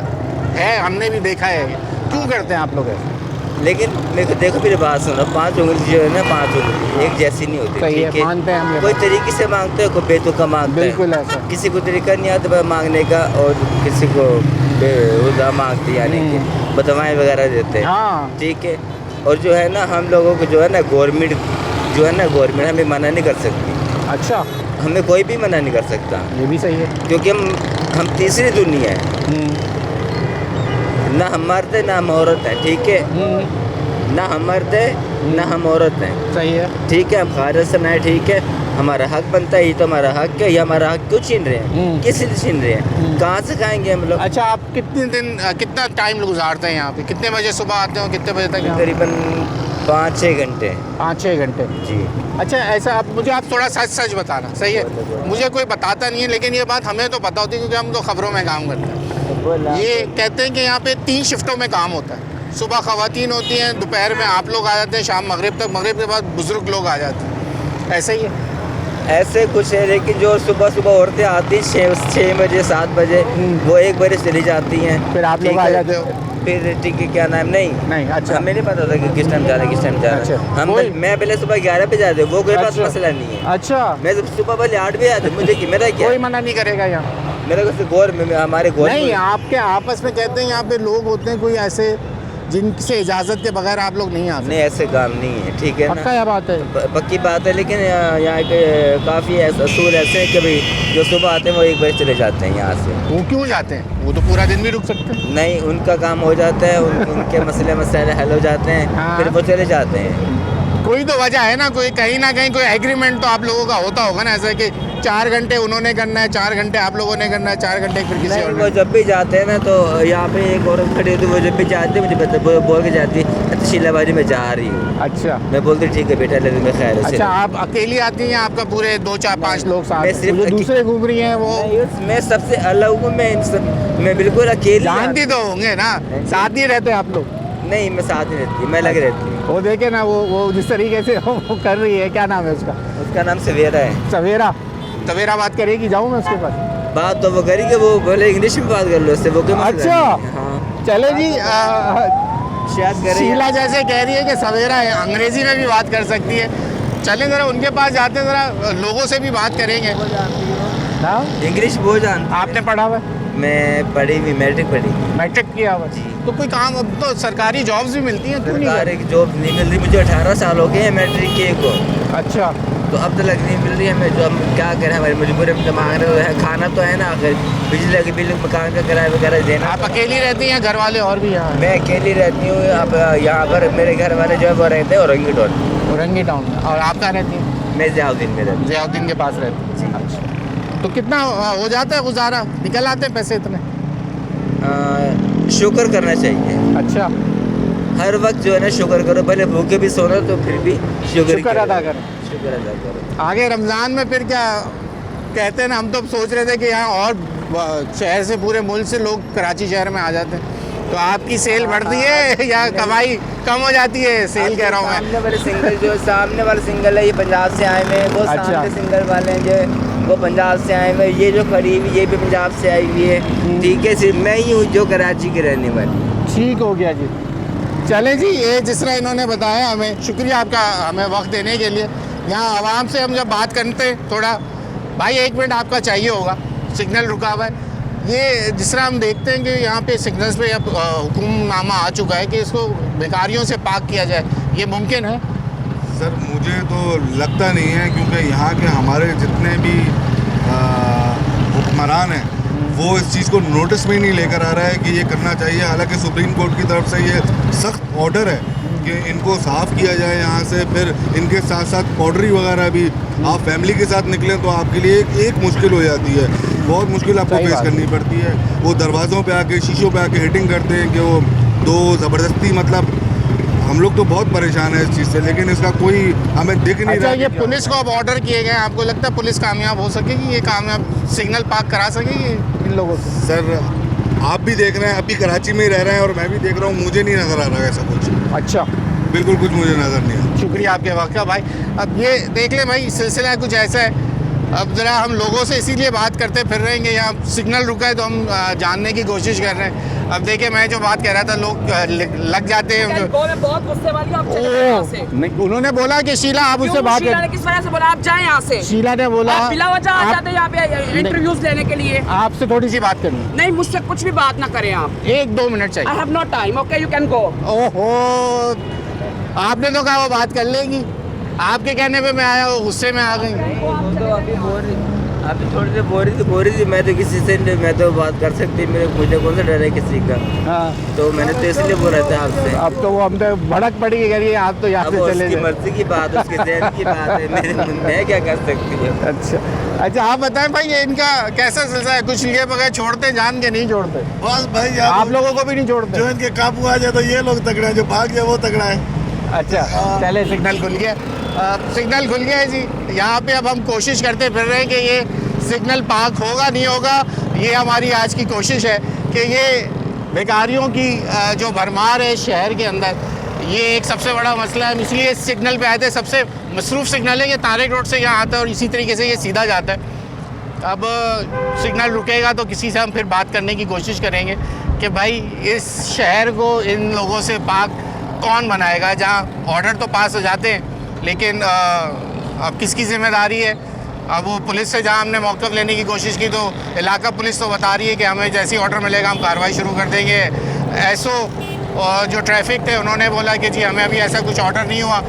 है? हमने भी देखा है। क्यों करते हैं आप लोग ऐसा? लेकिन मेरे को देखो मेरी बात सुनो, 5 उंगली जो है ना 5 उंगली एक जैसी नहीं होती। सही है, मानते हैं हम। कोई तरीके से मांगते हो, कोई बेतुका मांगते हैं। बिल्कुल ऐसा। किसी को तरीका नहीं आता मांगने का और किसी को बेहुदा मांगते, यानी कि बदवाएँ वगैरह देते हैं। हाँ ठीक है। और जो है ना हम लोगों को जो है ना गवर्नमेंट जो है ना गवर्नमेंट हमें मना नहीं कर सकती। अच्छा, हमें कोई भी मना नहीं कर सकता। ये भी सही है, क्योंकि हम तीसरी दुनिया है। ना हम मर्द है ना हम औरत हैं। ठीक है, ना हम मर्द है ना हम औरत हैं। सही है। ठीक है, हम खारिज से नहीं। ठीक है, हमारा हक बनता है, ये तो हमारा हक है। ये हमारा हक क्यों छीन रहे हैं? किस लिए छीन रहे हैं? कहाँ से खाएंगे हम लोग? अच्छा, आप कितना टाइम गुजारते हैं यहाँ पे? कितने बजे सुबह आते हो, कितने बजे तक? करीबन 5-6 घंटे। 5-6 घंटे जी। अच्छा, ऐसा आप थोड़ा सच सच बताना, सही है? मुझे कोई बताता नहीं है, लेकिन ये बात हमें तो पता होती है क्योंकि हम तो खबरों में काम करते हैं। ये कहते हैं कि यहाँ पे 3 शिफ्टों में काम होता है। सुबह ख़वातीन होती हैं, दोपहर में आप लोग आ जाते हैं, शाम मगरिब तक, मगरिब के बाद बुजुर्ग लोग आ जाते हैं। ऐसा ही है? ऐसे कुछ है, लेकिन जो सुबह सुबह औरतें आती हैं 6 बजे 7 बजे, वो 1 बजे चली जाती हैं। फिर आप लोग आ जाते हो? फिर ठीक है, क्या नाम? नहीं। अच्छा, हमें नहीं पता था कि किस टाइम जा रहे किस टाइम जा रहे। अच्छा, मैं पहले सुबह 11 बजे जाते, वो कोई बात मसला नहीं है। अच्छा, मैं सुबह पहले 8 बजे आते, मुझे कि मेरा क्या? कोई मना नहीं करेगा यहाँ? मेरे को गौर में हमारे गौर नहीं, आपके आपस में कहते हैं यहाँ पे लोग होते हैं कोई ऐसे जिनसे इजाज़त के बगैर आप लोग नहीं आते। नहीं, ऐसे काम नहीं है। ठीक है ना, पक्का यह बात है? पक्की बात है। लेकिन यहाँ के काफ़ी असूल ऐसे हैं कि भाई जो सुबह आते हैं वो 1 बजे चले जाते हैं यहाँ से। वो क्यों जाते हैं? वो तो पूरा दिन भी रुक सकते हैं। नहीं, उनका काम हो जाता है, उनके मसले हल हो जाते हैं। हाँ। फिर वो चले जाते हैं। कोई तो वजह है ना, कोई कहीं ना कहीं कोई एग्रीमेंट तो आप लोगों का होता होगा ना, ऐसा कि 4 घंटे उन्होंने करना है, 4 घंटे आप लोगों ने करना है, 4 घंटे फिर किसी और वो जब भी जाते हैं ना, तो यहाँ पे एक औरत खड़ी होती है, वो जब भी जाती है मुझे बोल के जाती है, अच्छा शीलाबाजी में जा रही हूँ। अच्छा, मैं बोलती ठीक है बेटा, लेकिन मैं खैर से। अच्छा, आप अकेली आती हैं? आपका पूरे 2 4 5 लोग साथ? मैं सिर्फ जो दूसरे घूम रही हैं वो? मैं सबसे अलग हूँ। मैं बिल्कुल अकेली। जानती तो होंगे ना, साथ नहीं रहते आप लोग? नहीं, मैं साथ ही रहती हूँ, मैं लग रहती हूँ। वो देखे ना, वो जिस तरीके से वो कर रही है, क्या नाम है उसका? उसका नाम सवेरा है। सवेरा बात करेगी, जाऊँ मैं उसके पास? बात तो वो करेगी, वो बोले इंग्लिश में बात कर लो उससे, वो क्यों? अच्छा, हाँ, चले जी। शायद करें। शीला जैसे कह रही है कि सवेरा है, अंग्रेजी में भी बात कर सकती है। चलें ज़रा उनके पास जाते हैं, ज़रा लोगों से भी बात करेंगे। इंग्लिश वो जानती। आपने पढ़ा हुआ है? मैं पढ़ी हुई, मैट्रिक पढ़ी। मैट्रिक किया हुआ? तो कोई काम, अब तो सरकारी जॉब्स भी मिलती हैं, क्यों नहीं? सरकारी जॉब नहीं मिल रही मुझे, 18 साल हो गए हैं मैट्रिक किए को। अच्छा, तो अब तक नहीं मिल रही हमें, जो हम क्या करें, हमारी मजबूरी में तो मांग रहे हैं। खाना तो है ना, अगर बिजली के बिल, मकान का किराया वगैरह देना। आप अकेली रहती हैं, घर वाले और भी यहाँ? मैं अकेली रहती हूँ। अब यहाँ पर मेरे घर वाले जो है वो रहते हैं औरंगी टाउन में। और आप कहाँ रहती हैं? मैं ज़ियाउद्दीन में रहती हूँ। ज़ियाउद्दीन के पास रहती हैं? अच्छा, तो कितना हो जाता है गुजारा? निकल आते हैं पैसे इतने? शुक्र करना चाहिए। अच्छा, हर वक्त जो है ना शुक्र करो, भले भूखे भी सोना तो फिर भी शुक्र अदा करें। शुक्र अदा करो। आगे रमज़ान में फिर क्या कहते हैं ना, हम तो सोच रहे थे कि यहाँ और शहर से, पूरे मुल्क से लोग कराची शहर में आ जाते हैं, तो आपकी सेल बढ़ती है या कमाई कम हो जाती है? सेल कह रहा हूँ मैं। सामने वाले सिंगल है, ये पंजाब से आए हुए हैं। वो अच्छा। सामने सिंगल वाले हैं जो वो पंजाब से आए हुए हैं। ये जो खड़ी हुई ये भी पंजाब से आई हुई है। ठीक है, सिर्फ मैं ही हूँ जो कराची की रहने वाली। ठीक हो गया जी। चलें जी, ये जिस तरह इन्होंने बताया, हमें शुक्रिया आपका, हमें वक्त देने के लिए। यहाँ आवाम से हम जब बात करते हैं, थोड़ा भाई 1 मिनट आपका चाहिए होगा, सिग्नल रुका हुआ है। ये जिस तरह हम देखते हैं कि यहाँ पे सिग्नल्स पे अब हुक्मनामा आ चुका है कि इसको बेकारियों से पाक किया जाए, ये मुमकिन है? सर मुझे तो लगता नहीं है, क्योंकि यहाँ के हमारे जितने भी हुक्मरान हैं वो इस चीज़ को नोटिस में ही नहीं लेकर आ रहा है कि ये करना चाहिए। हालांकि सुप्रीम कोर्ट की तरफ से ये सख्त ऑर्डर है कि इनको साफ़ किया जाए यहाँ से। फिर इनके साथ साथ पाउडरी वगैरह भी, आप फैमिली के साथ निकलें तो आपके लिए एक मुश्किल हो जाती है। बहुत मुश्किल आपको सही फेस बात। करनी पड़ती है। वो दरवाज़ों पे आके शीशों पे आके हिटिंग करते हैं कि वो दो ज़बरदस्ती, मतलब हम लोग तो बहुत परेशान है इस चीज़ से, लेकिन इसका कोई हमें दिख नहीं अच्छा, रहा। ये पुलिस को अब ऑर्डर किए गए, आपको लगता है पुलिस कामयाब हो सकेगी, ये कामयाब सिग्नल पार्क करा सकेगी इन लोगों से? सर आप भी देख रहे हैं, अभी कराची में ही रह रहे हैं और मैं भी देख रहा हूँ, मुझे नहीं नज़र आ रहा है ऐसा कुछ। अच्छा, बिल्कुल कुछ मुझे नज़र नहीं आ रहा। शुक्रिया आपके वक्त का भाई। अब ये देख ले भाई, सिलसिला कुछ ऐसा है। अब ज़रा हम लोगों से इसीलिए बात करते फिर रहेंगे, यहाँ सिग्नल रुका है तो हम जानने की कोशिश कर रहे हैं। अब देखिए, मैं जो बात कह रहा था, लोग लग जाते हैं। बहुत गुस्से वाली, आप चले जाएं यहाँ से। नहीं, उन्होंने बोला कि शीला आप उससे बात शीला ने किस वजह से बोला आप जाएं यहाँ से? शीला ने बोला आप बिला वजह आ जाते हैं यहाँ पे इंटरव्यूज लेने के लिए। आपसे थोड़ी सी बात करनी। नहीं, मुझसे कुछ भी बात ना करें आप। 1-2 मिनट चाहिए। I have no time, okay you can go. ओहो, आपने तो कहा वो बात कर लेगी, आपके कहने पे मैं आया, वो गुस्से में आ गई। अभी थोड़ी देर बोल रही थी मैं तो किसी से नहीं, मैं तो बात कर सकती, मुझे कौन सा डर है किसी का। हाँ, तो मैंने तो इसलिए बोला था आपसे। अब तो वो हम तो भड़क पड़ी कि करिए आप तो यहाँ से चले उसकी मर्जी की बात, उसके ज़हन की बात है, मैं क्या कर सकती हूँ। अच्छा, आप बताएं भाई, ये इनका कैसा सिलसिला है? कुछ लिए बगैर छोड़ते, जान के नहीं छोड़ते? बस भाई आप लोगों को भी नहीं छोड़ते? जो इनके काबू आ जाए तो ये लोग तगड़ा है, जो भाग गया वो तगड़ा है। अच्छा, चले, सिग्नल खुल गया। सिग्नल खुल गया है जी। यहाँ पे अब हम कोशिश करते फिर रहे हैं कि ये सिग्नल पार्क होगा नहीं होगा। ये हमारी आज की कोशिश है कि ये बेकारियों की जो भरमार है शहर के अंदर, ये एक सबसे बड़ा मसला है। इसलिए इस सिग्नल पे आए थे। सबसे मसरूफ़ सिग्नल है, ये तारिक रोड से यहाँ आता है और इसी तरीके से ये सीधा जाता है। अब सिग्नल रुकेगा तो किसी से हम फिर बात करने की कोशिश करेंगे कि भाई इस शहर को इन लोगों से पाक कौन बनाएगा, जहाँ ऑर्डर तो पास हो जाते हैं, लेकिन अब किसकी ज़िम्मेदारी है? अब वो पुलिस से जहाँ हमने मौक़िफ़ लेने की कोशिश की तो इलाका पुलिस तो बता रही है कि हमें जैसी ऑर्डर मिलेगा हम कार्रवाई शुरू कर देंगे। एसओ और जो ट्रैफिक थे उन्होंने बोला कि जी हमें अभी ऐसा कुछ ऑर्डर नहीं हुआ,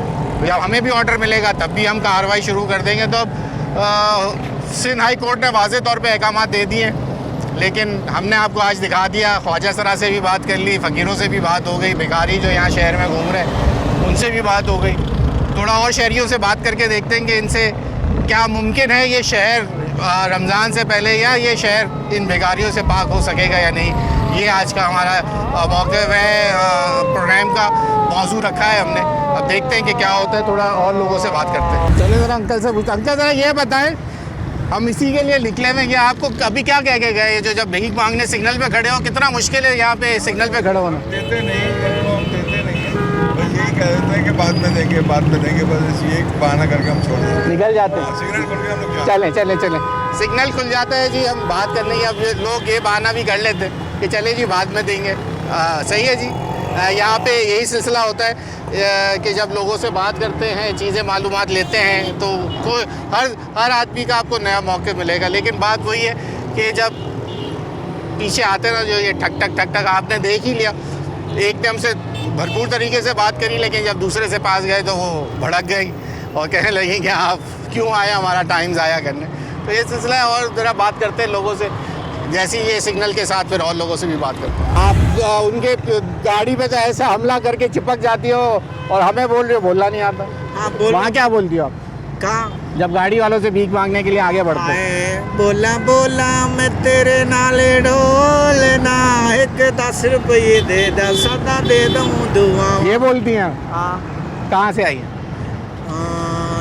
या हमें भी ऑर्डर मिलेगा तब भी हम कार्रवाई शुरू कर देंगे। तो अब सिंध हाई कोर्ट ने वाज़े तौर पे अहकाम दे दिए, लेकिन हमने आपको आज दिखा दिया। ख्वाजा सरा से भी बात कर ली, फ़कीरों से भी बात हो गई, भिखारी जो यहाँ शहर में घूम रहे हैं उनसे भी बात हो गई। थोड़ा और शहरियों से बात करके देखते हैं कि इनसे क्या मुमकिन है ये शहर रमज़ान से पहले, या ये शहर इन भिखारियों से पाक हो सकेगा या नहीं। ये आज का हमारा मौक़िफ़ है, प्रोग्राम का मौजू रखा है हमने। अब देखते हैं कि क्या होता है, थोड़ा और लोगों से बात करते हैं। चलिए ज़रा अंकल से पूछते। अंकल ज़रा ये बताएं, हम इसी के लिए निकले हुए कि आपको अभी क्या कह के गए, जो जब भीख मांगने सिग्नल पे खड़े हो, कितना मुश्किल है यहाँ पे सिग्नल पे खड़े होना? देते नहीं, हम देते नहीं है, बस यही कह देते हैं कि बाद में देंगे, बस ये बहाना करके हम छोड़ देते, निकल जाते हैं। सिग्नल खुल गया हम लोग चलें सिग्नल खुल जाता है जी, हम बात करने की। अब लोग ये बहाना भी कर लेते हैं कि चले जी बाद में देंगे। सही है जी। यहाँ पे यही सिलसिला होता है कि जब लोगों से बात करते हैं, चीज़ें मालूमात लेते हैं, तो कोई हर आदमी का आपको नया मौका मिलेगा। लेकिन बात वही है कि जब पीछे आते ना, जो ये ठक ठक आपने देख ही लिया, एक ने हमसे भरपूर तरीके से बात करी, लेकिन जब दूसरे से पास गए तो वो भड़क गई और कहने लगी कि आप क्यों आए हमारा टाइम ज़ाया करने। तो ये सिलसिला है। और ज़रा बात करते हैं लोगों से, जैसे ये सिग्नल के साथ फिर और लोगों से भी बात करते हैं। आप उनके गाड़ी पे तो ऐसा हमला करके चिपक जाती हो और हमें बोल रहे हो बोलना नहीं आता। हाँ, वहाँ क्या बोलती हो आप? कहाँ? जब गाड़ी वालों से भीख मांगने के लिए आगे बढ़ते हो। बोला बोला मैं तेरे नाले डोलना, एक 10 रुपये दे दा, सदा दे दूँ दुआ। ये बोलती हैं? हाँ। कहाँ से आई हैं?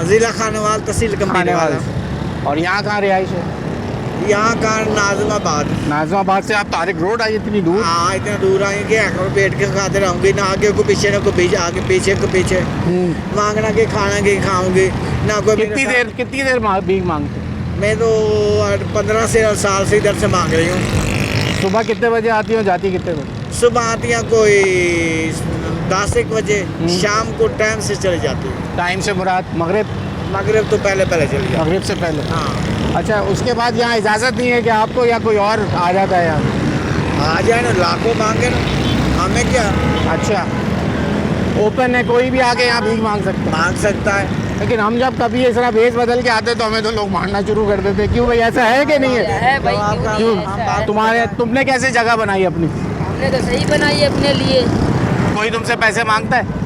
ज़िला खानेवाल, तहसील खानेवाल। और यहाँ कहाँ रिहाइश है? यहाँ का नाज़िमाबाद से आप तारिक रोड आई इतनी दूर? हाँ, इतना दूर आएंगे, बैठ के खाते रहूँगी, ना आगे को पीछे, ना को पीछे, आगे पीछे को पीछे, मांगना के खाना के खाऊंगी ना। कोई कितनी देर भीख मांगते? मैं तो 15 साल से इधर से मांग रही हूँ। सुबह कितने बजे आती हो, जाती कितने बजे? सुबह आती हैं कोई 10-1 बजे, शाम को टाइम से चले जाती है। टाइम से मुराद मगरिब तो पहले चली जाती। मगरिब से पहले? हाँ। अच्छा, उसके बाद यहाँ इजाज़त नहीं है कि आपको, या कोई और आ जाता है यहाँ? आ जाए ना, लाखों मांगे ना, हमें क्या। अच्छा, ओपन है, कोई भी आके यहाँ भीख मांग सकता है। लेकिन हम जब कभी इस तरह भेस बदल के आते तो हमें तो लोग मारना शुरू कर देते। क्यों भाई, ऐसा है कि नहीं है? क्यों? तुमने कैसे जगह बनाई अपनी? हमने तो सही बनाई है अपने लिए। कोई तुमसे पैसे मांगता है?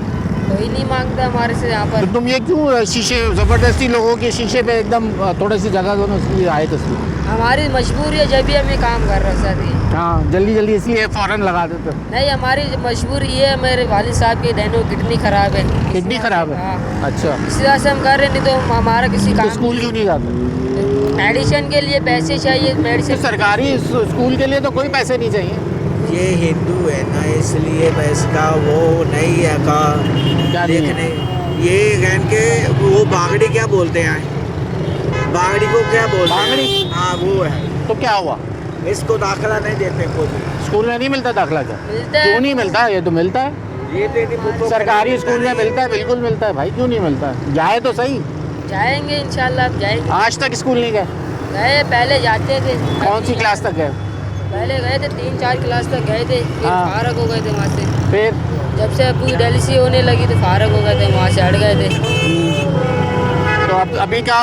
कोई नहीं मांगता हमारे से यहाँ पर। तो तुम ये क्यों शीशे, ज़बरदस्ती लोगों के शीशे पे एकदम थोड़ी सी जगह दो ना, उसके लिए आए तस्वीर? हमारी मजबूरी है, जब भी हमें काम कर रहे सर ये। हाँ, जल्दी जल्दी इसलिए फ़ौरन लगा देते हो। नहीं, हमारी मजबूरी ये है, मेरे वालिद साहब की दोनों किडनी खराब है। किडनी खराब है? हाँ। अच्छा, इसी वजह से हम कर रहे, नहीं तो हमारा किसी तो काम स्कूल क्यों नहीं जाते? मेडिसिन के लिए पैसे चाहिए, तो मेडिसिन सरकारी स्कूल के लिए तो कोई पैसे नहीं चाहिए। ये हिंदू है ना, इसलिए बस का वो नहीं है का देखने ये कहन के वो बागड़ी क्या बोलते हैं, बागड़ी को क्या बोलते हैं? बागड़ी? हाँ वो है। तो क्या हुआ? इसको दाखिला नहीं देते कोई। स्कूल में नहीं मिलता दाखिला? क्या मिलता है। क्यों नहीं मिलता? ये तो मिलता है, ये सरकारी स्कूल में मिलता है, बिल्कुल मिलता है भाई। क्यों नहीं मिलता है? जाए तो सही। जाएंगे इंशाल्लाह, अब जाएंगे। आज तक स्कूल नहीं गए? गए, पहले जाते थे। कौन सी क्लास तक गए? पहले गए थे 3-4 क्लास तक गए थे, फिर हाँ। फारग हो गए थे वहाँ से। फिर जब से पूरी डेलीसी होने लगी तो फारग हो गए थे, वहाँ से हट गए थे। तो अब अभी क्या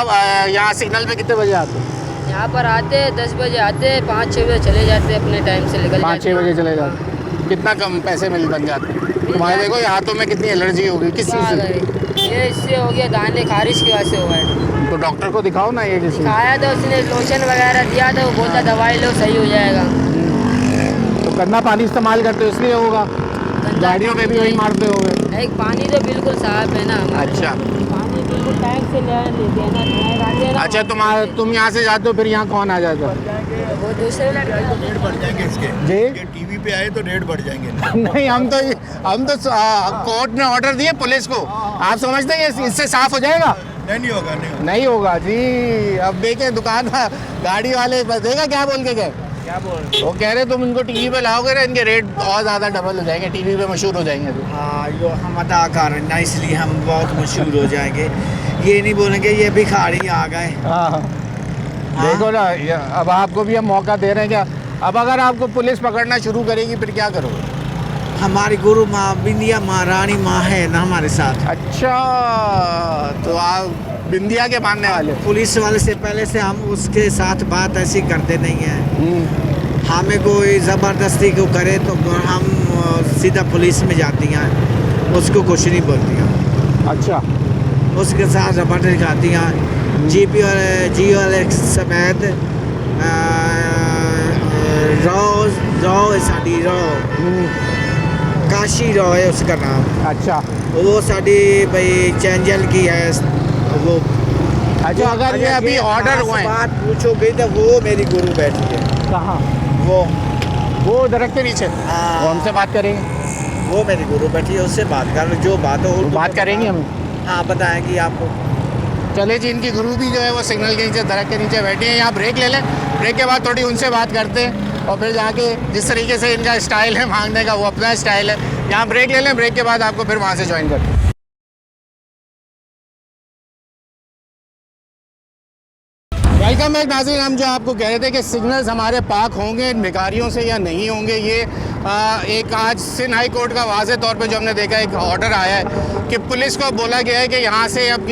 यहाँ सिग्नल पे कितने बजे आते हैं? यहाँ पर आते 10 बजे आते, 5-6 बजे चले जाते, अपने टाइम से निकल 5-6 बजे चले जाते। कितना कम पैसे बन जाते हैं? तुम्हारे देखो यहाँ तो मैं कितनी एलर्जी हो गई, किस चीज़ से? ये इससे हो गया, दाने खारिश की वजह से हुआ है। तो डॉक्टर को दिखाओ ना ये किसी। खाया था उसने, लोशन वगैरह दिया था, वो बोलता दवाई लो सही हो जाएगा। तो गंदा पानी इस्तेमाल करते हो इसलिए होगा, गाड़ियों में भी वही मारते होगे। एक पानी तो बिल्कुल साफ है ना। अच्छा, पानी बिल्कुल टैंक से लेते हैं ना। अच्छा, तुम यहाँ से जाते हो, फिर यहाँ कौन आ जाता है? वो दूसरे रेट बढ़ जाएंगे इसके जी। ये टीवी पे आए तो रेट बढ़ जाएंगे। नहीं, हम तो कोर्ट ने ऑर्डर दिए पुलिस को। आप समझते हैं इससे साफ हो जाएगा? नहीं होगा, नहीं होगा जी। अब देखे दुकान गाड़ी वाले देखा क्या बोल के गए? क्या बोल? वो कह रहे तुम इनको टीवी पे लाओगे ना, इनके रेट और ज़्यादा डबल हो जाएंगे, टीवी पे मशहूर हो जाएंगे। तो हाँ, यो हम अदाकार हैं ना, इसलिए हम बहुत मशहूर हो जाएंगे। ये नहीं बोलेंगे ये भिखारी आ गए। हाँ, देखो ना, अब आपको भी हम मौका दे रहे हैं क्या? अब अगर आपको पुलिस पकड़ना शुरू करेगी फिर क्या करोगे? हमारी गुरु माँ बिंदिया माँ रानी माँ है ना हमारे साथ। अच्छा, तो आप बिंदिया के मानने वाले? पुलिस वाले से पहले से हम उसके साथ बात ऐसी करते नहीं हैं। हमें कोई ज़बरदस्ती को करे तो हम सीधा पुलिस में जाती हैं, उसको कुछ नहीं बोलती हैं। अच्छा, उसके साथ ज़बरदस्ती खाती हैं। जीपी और जी वाले समेत रो साड़ी रो काशी रो है उसका नाम। अच्छा, वो साड़ी भाई चैंजल की है वो। अच्छा, अगर ये अभी ऑर्डर हुए हैं, बात पूछोगे तो वो मेरी गुरु बैठी है। कहाँ? वो दरख्त के नीचे। वो हमसे बात करेंगे? वो मेरी गुरु बैठी है, उससे बात कर लो, जो बात हो बात करेंगे हम। हाँ, बताएंगी आपको। चले जी, इनकी गुरु भी जो है वो सिग्नल के नीचे दरख्त के नीचे बैठी है। यहाँ ब्रेक ले लें, ब्रेक के बाद थोड़ी उनसे बात करते हैं और फिर जाके जिस तरीके से इनका स्टाइल है मांगने का, वो अपना स्टाइल है। यहाँ ब्रेक ले लें, ब्रेक के बाद आपको फिर वहाँ से ज्वाइन करते हैं। वेलकम बैक नाज़रीन। हम जो आपको कह रहे थे कि सिग्नल्स हमारे पाक होंगे इन भिखारियों से या नहीं होंगे, ये एक आज सिंध हाई कोर्ट का वाज़े तौर पे जो हमने देखा एक ऑर्डर आया है कि पुलिस को बोला गया है कि यहाँ से अब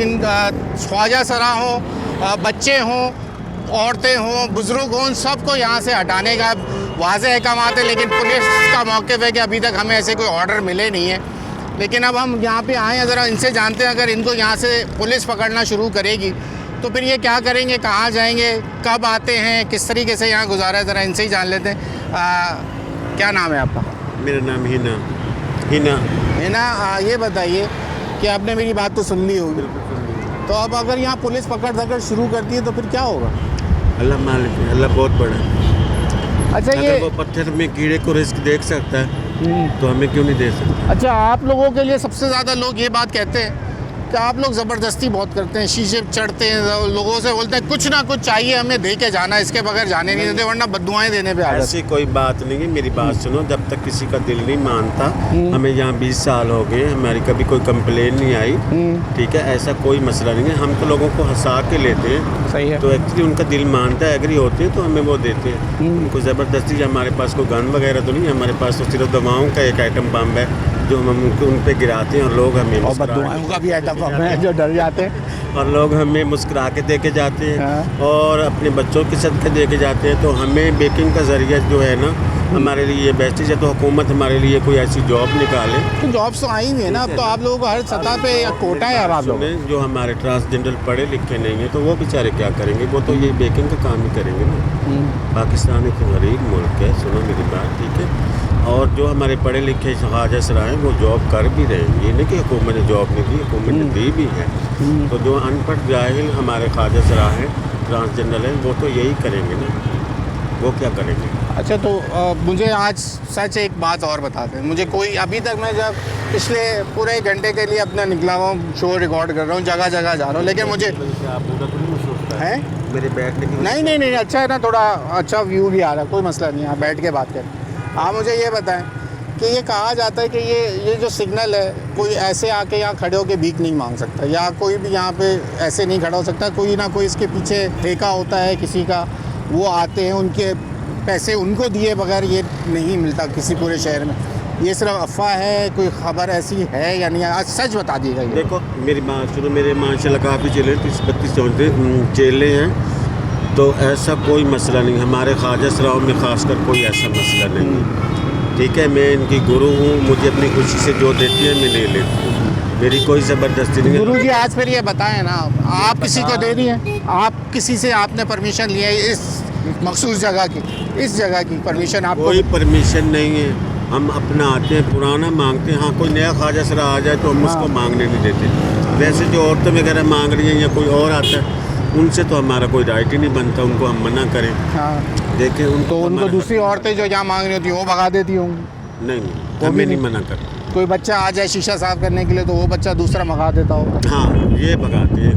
ख्वाजा सरा हों, बच्चे हों, औरतें हों, बुज़ुर्ग हों, सबको यहाँ से हटाने का वाज़े अहकामात है। लेकिन पुलिस का मौक़िफ़ है कि अभी तक हमें ऐसे कोई ऑर्डर मिले नहीं है। लेकिन अब हम यहाँ पे आए हैं, ज़रा इनसे जानते हैं अगर इनको यहाँ से पुलिस पकड़ना शुरू करेगी तो फिर ये क्या करेंगे, कहाँ जाएंगे, कब आते हैं, किस तरीके से यहाँ गुजारा है, ज़रा इनसे ही जान लेते हैं। क्या नाम है आपका? मेरा नाम हिना। ये बताइए कि आपने मेरी बात तो सुन ली होगी, तो अब अगर यहाँ पुलिस पकड़ धकड़ शुरू करती है तो फिर क्या होगा? अल्लाह मालिक है, अल्लाह बहुत बड़ा है। अच्छा, अगर ये वो पत्थर में कीड़े को रिस्क देख सकता है तो हमें क्यों नहीं दे सकता? अच्छा, आप लोगों के लिए सबसे ज़्यादा लोग ये बात कहते हैं कि आप लोग ज़बरदस्ती बहुत करते हैं, शीशे चढ़ते हैं, लोगों से बोलते हैं कुछ ना कुछ चाहिए हमें, दे के जाना, इसके बगैर जाने नहीं देते, वरना बद्दुआएं देने पे आ जाते। ऐसी कोई बात नहीं है, मेरी बात सुनो। जब तक किसी का दिल नहीं मानता, हमें यहाँ 20 साल हो गए, हमारी कभी कोई कंप्लेन नहीं आई, ठीक है, ऐसा कोई मसला नहीं है। हम तो लोगों को हंसा के लेते हैं। सही है। तो एक्चुअली उनका दिल मानता है, एग्री होते हैं तो हमें वो देते हैं। उनको ज़बरदस्ती, हमारे पास कोई गन वगैरह तो नहीं है, हमारे पास तो सिर्फ दवाओं का एक आइटम बम है जो हम उन पे गिराते हैं और लोग हमें और बद्दुआओं का भी आइटम बम है जो डर जाते हैं। और लोग हमें मुस्कुरा के दे के जाते हैं और अपने बच्चों के सदके दे के जाते हैं। तो हमें बेकिंग का ज़रिया जो है ना हमारे लिए बेस्ट है। तो हुकूमत हमारे लिए कोई ऐसी जॉब निकाले। तो जॉब्स तो आई नहीं है ना, अब तो आप लोगों को हर सतह पे या कोटा है। अब आप लोग जो हमारे ट्रांसजेंडर पढ़े लिखे नहीं हैं तो वो बेचारे क्या करेंगे, वो तो ये बेकिंग का काम ही करेंगे ना। पाकिस्तान एक गरीब मुल्क है, सुनो मेरी बात, ठीक है। और जो हमारे पढ़े लिखे ख्वाजा सरा हैं वो जॉब कर भी रहे हैं। ये नहीं कि हुकूमत ने जॉब नहीं दी, हुकूमत ने दी भी है। तो जो अनपढ़ जाहिल हमारे ख्वाजा सरा हैं, ट्रांसजेंडर हैं, वो तो यही करेंगे ना, वो क्या करेंगे। अच्छा, तो मुझे आज सच एक बात और बता दें। मुझे कोई अभी तक, मैं जब पिछले पूरे एक घंटे के लिए अपना निकला हुआ हूँ, शो रिकॉर्ड कर रहा हूँ, जगह जगह जा रहा हूँ, लेकिन मुझे है मेरे बैठने की नहीं अच्छा है ना, थोड़ा अच्छा व्यू भी आ रहा है, कोई मसला नहीं है, आप बैठ के बात करें। आप मुझे ये बताएं कि ये कहा जाता है कि ये जो सिग्नल है, कोई ऐसे आके यहाँ खड़े होकर भीख नहीं मांग सकता, या कोई भी यहाँ पे ऐसे नहीं खड़ा हो सकता। कोई ना कोई इसके पीछे ठेका होता है किसी का, वो आते हैं, उनके पैसे उनको दिए बगैर ये नहीं मिलता किसी पूरे शहर में। ये सिर्फ अफवाह है, कोई खबर ऐसी है या नहीं? आज सच बता दीजिएगा। ये देखो मेरी बात सुनो, मेरे माशाल्लाह काफ़ी चेले 30-32 चेले हैं, तो ऐसा कोई मसला नहीं। हमारे ख्वाजा सराओं में ख़ासकर कोई ऐसा मसला नहीं है, ठीक है। मैं इनकी गुरु हूँ, मुझे अपनी खुशी से जो देती है मैं ले लेती हूँ, मेरी कोई ज़बरदस्ती नहीं है। गुरु जी आज फिर ये बताएं ना, आप किसी को दे दिए, आप किसी से आपने परमिशन लिया है इस मखसूस जगह की, इस जगह की परमिशन? आपको कोई परमिशन नहीं है, हम अपना आते हैं, पुराना मांगते हैं। हाँ, कोई नया ख्वाजा सरा आ जाए तो हम उसको मांगने नहीं देते। वैसे जो औरतें वगैरह मांग रही हैं या कोई और आता है, उनसे तो हमारा कोई राइट ही नहीं बनता उनको हम मना करें। हाँ, देखें उनको दूसरी औरतें जो यहाँ मांग रही होती हैं वो भगा देती होंगी। नहीं, हमें नहीं मना करते। कोई बच्चा आ जाए शीशा साफ करने के लिए तो वो बच्चा दूसरा मंगा देता होगा। हाँ, ये भगाते हैं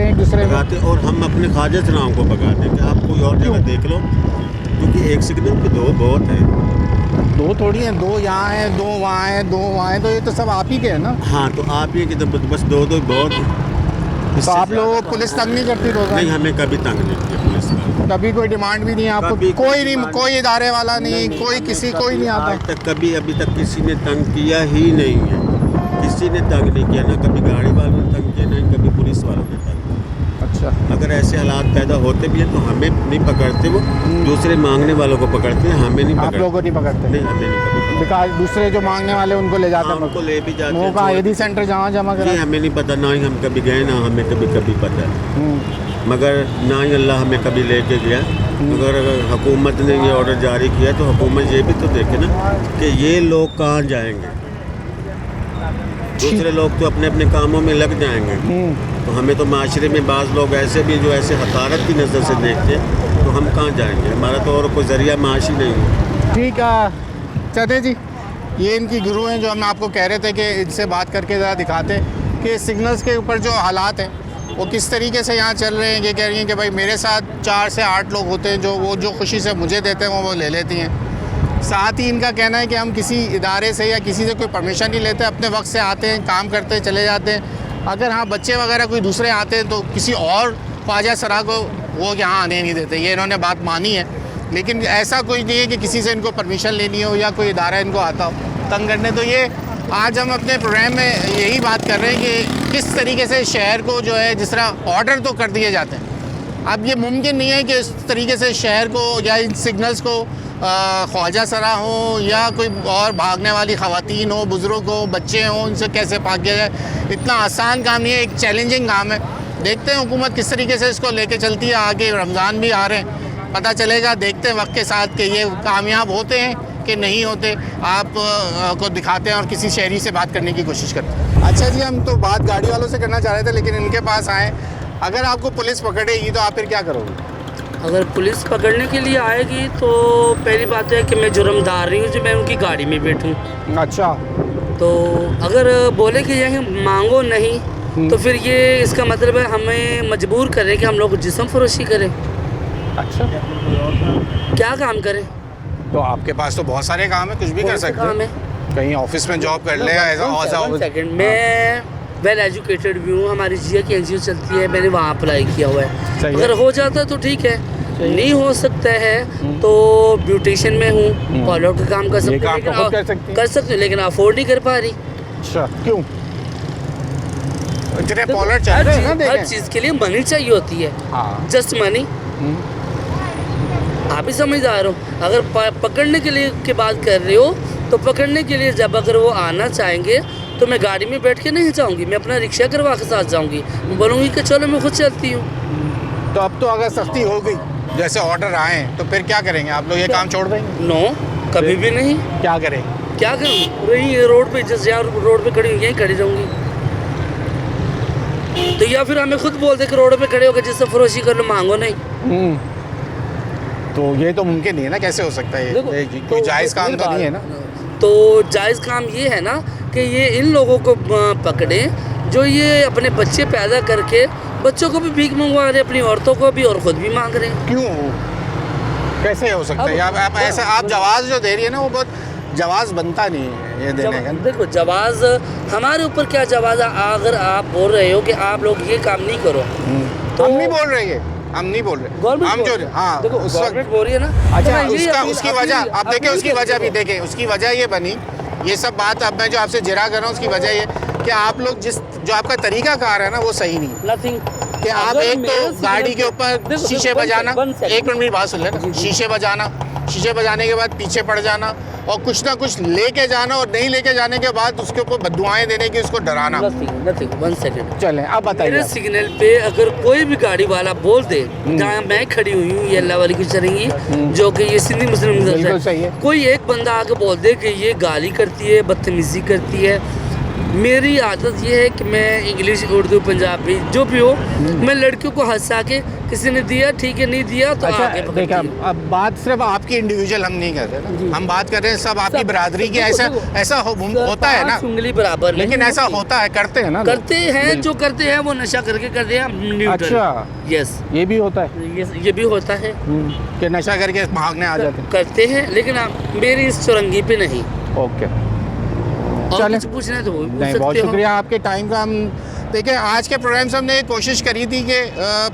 एक दूसरे भगाते, और हम अपने ख्वाजा सराओं को भगाते हैं कि आप कोई और जगह देख लो, क्योंकि एक सिग्नल पे दो बहुत है। दो थोड़ी हैं, दो यहाँ हैं, दो वहाँ हैं, दो वहाँ हैं, तो ये तो सब आप ही के हैं ना। हाँ, तो आप ही के, तो बस दो बहुत हैं। तो आप लोग पुलिस तंग नहीं करती? नहीं, हमें कभी तंग नहीं किया पुलिस का। कभी कोई डिमांड भी नहीं है आपको? कोई नहीं, कोई इदारे वाला नहीं, कोई किसी कोई नहीं आता? आज तक कभी अभी तक किसी ने तंग किया ही नहीं है, किसी ने तंग नहीं किया, ना कभी गाड़ी वालों ने तंग किया, ना कभी पुलिस वालों ने तंग किया। अच्छा, अगर ऐसे हालात पैदा होते भी हैं तो हमें नहीं पकड़ते, वो दूसरे मांगने वालों को पकड़ते हैं, हमें नहीं पकड़ते। आप लोगों को नहीं पकड़ते? नहीं, हमें नहीं पकड़ते। दूसरे जो मांगने वाले उनको ले जाते हैं, उनको ले भी जाते हैं। वो ईदी सेंटर जहाँ जमा करा? हमें नहीं पता, ना ही हम कभी गए, ना हमें कभी पता है, मगर ना ही अल्लाह हमें कभी लेके गया। अगर हुकूमत ने ये ऑर्डर जारी किया तो हुकूमत ये भी तो देखे ना कि ये लोग कहाँ जाएंगे। दूसरे लोग तो अपने अपने कामों में लग जाएंगे, तो हमें तो माशरे में बाज़ लोग ऐसे भी जो ऐसे हकारत की नज़र से देखते हैं, तो हम कहाँ जाएंगे। हमारा तो और कोई ज़रिया माश ही नहीं है। ठीक है चते जी, ये इनकी गुरु हैं जो हम आपको कह रहे थे कि इनसे बात करके ज़रा दिखाते कि सिग्नल्स के ऊपर जो हालात हैं वो किस तरीके से यहाँ चल रहे हैं। ये कह रही हैं कि भाई मेरे साथ 4 से 8 लोग होते हैं जो वो जो खुशी से मुझे देते हैं वो ले लेती हैं। साथ ही इनका कहना है कि हम किसी इदारे से या किसी से कोई परमिशन नहीं लेते, अपने वक्त से आते हैं, काम करते चले जाते हैं। अगर हाँ बच्चे वगैरह कोई दूसरे आते हैं तो किसी और ख्वाजा सरा को वो यहाँ आने नहीं देते। ये इन्होंने बात मानी है, लेकिन ऐसा कोई नहीं है कि किसी से इनको परमिशन लेनी हो या कोई इदारा इनको आता हो तंग करने। तो ये आज हम अपने प्रोग्राम में यही बात कर रहे हैं कि किस तरीके से शहर को जो है, जिस तरह ऑर्डर तो कर दिए जाते हैं, अब ये मुमकिन नहीं है कि इस तरीके से शहर को या इन सिग्नल्स को ख्वाजा सरा हो या कोई और भागने वाली ख़वातीन हो, बुज़ुर्ग हो, बच्चे हों, इनसे कैसे भाग किया जाए। इतना आसान काम नहीं है, एक चैलेंजिंग काम है। देखते हैं हुकूमत किस तरीके से इसको लेके चलती है। आगे रमज़ान भी आ रहे हैं, पता चलेगा, देखते हैं वक्त के साथ कि ये कामयाब होते हैं कि नहीं होते। आप को दिखाते हैं और किसी शहरी से बात करने की कोशिश करते हैं। अच्छा जी, हम तो बात गाड़ी वालों से करना चाह रहे थे, लेकिन इनके पास आए। अगर आपको पुलिस पकड़ेगी तो आप फिर क्या करोगे? अगर पुलिस पकड़ने के लिए आएगी तो पहली बात है कि मैं जुर्मदार नहीं हूँ जो मैं उनकी गाड़ी में बैठूँ। अच्छा, तो अगर बोले कि ये मांगो नहीं तो फिर ये इसका मतलब है हमें मजबूर करें कि हम लोग जिस्म फरोशी करें। अच्छा, क्या काम करें? तो आपके पास तो बहुत सारे काम है, कुछ भी कर सकते हैं। कहीं ऑफिस में जॉब कर ले। मैं वेल एजुकेटेड भी हूँ, हमारी जिया की एनजीओ चलती है, मैंने वहाँ अप्लाई किया हुआ है। अगर हो जाता तो ठीक है, नहीं हो सकता है तो ब्यूटिशियन में हूँ, पार्लर का काम कर सकते हैं, कर सकते हैं, लेकिन अफोर्ड नहीं कर पा रही। अच्छा, क्यों? इतने पॉलर चल रहे हैं ना, हर देखें। चीज़ के लिए मनी चाहिए होती है, जस्ट मनी। आप ही समझदार हो। अगर पकड़ने के लिए की बात कर रहे हो तो पकड़ने के लिए जब अगर वो आना चाहेंगे तो मैं गाड़ी में बैठ के नहीं जाऊंगी, मैं अपना रिक्शा करवा के साथ जाऊंगी, मैं बोलूँगी कि चलो मैं खुद चलती हूँ। तो अब तो अगर सख्ती हो गई, जैसे ऑर्डर आए, तो फिर क्या करेंगे आप लोग? ये काम छोड़ देंगे? नो, कभी भी नहीं। क्या करें? क्या करूँ? रही रोड पे, जैसे यहाँ रोड पे खड़ी हुई यहीं खड़ी रहूँगी। तो या फिर हमें खुद बोल दे कि रोड पे खड़े होकर जिससे फरोशी कर लो, मांगो नहीं। तो ये तो मुमकिन नहीं है ना, कैसे हो सकता है ये? कोई जायज़ काम तो नहीं है ना? तो जायज़ काम ये है ना कि ये इन लोगों को पकड़े जो ये अपने बच्चे पैदा करके बच्चों को भी भीख मंगवा रहे, अपनी औरतों को भी और खुद भी मांग रहे हैं। क्यों? कैसे हो सकता है? आप ऐसा, आप जवाज़ जो दे रही है ना, वो बहुत जवाज़ बनता नहीं है ये देने का। देखो जवाज़ हमारे ऊपर क्या जवाज़ है? अगर आप बोल रहे हो कि आप लोग ये काम नहीं करो तो हम नहीं बोल रहे हैं, हम नहीं बोल रहे, हम जो हाँ देखो उस वक्त गवर्नमेंट बोल रही है ना। अच्छा, उसकी वजह आप देखें, उसकी वजह भी देखें, उसकी वजह ये बनी, ये सब बात अब मैं जो आपसे जिरा कर रहा हूँ, उसकी वजह ये कि आप लोग जो आपका तरीका कार है ना, वो सही नहीं। नथिंग कि आप एक तो गाड़ी के ऊपर शीशे बजाना, एक मिनट मेरी बात सुन लेना, शीशे बजाने के बाद पीछे पड़ जाना और कुछ ना कुछ लेके जाना, और नहीं लेके जाने के बाद उसके ऊपर बददुआएं देने की, उसको डराना। नथिंग, 1 सेकंड चलें अब बताइए। मेरे सिग्नल पे अगर कोई भी गाड़ी वाला बोल दे जहाँ मैं खड़ी हुई हूँ, ये अल्लाह वाली की चलेंगी, जो कि ये सिंधी मुस्लिम बिल्कुल सही है। कोई एक बंदा आके बोल दे कि ये गाली करती है, बदतमीजी करती है, मेरी आदत ये है कि मैं इंग्लिश, उर्दू, पंजाबी जो भी हो, मैं लड़कियों को हंसा के, किसी ने दिया ठीक है, नहीं दिया तो अच्छा, आगे देखा, अब बात सिर्फ आपकी इंडिविजुअल हम नहीं कर रहे ना, हम बात कर रहे हैं सब आपकी बरादरी की। ऐसा होता है ना, उंगली बराबर, लेकिन ऐसा होता है, करते हैं ना, करते हैं जो करते हैं वो नशा करके करते हैं। अच्छा, यस, ये भी होता है, ये भी होता है कि नशा करके भागने आ जाते हैं, करते हैं, लेकिन मेरी इस चुरंगी पे नहीं। ओके, चलें, पूछना है तो नहीं, बहुत शुक्रिया आपके टाइम का। हम देखिए, आज के प्रोग्राम से हमने कोशिश करी थी कि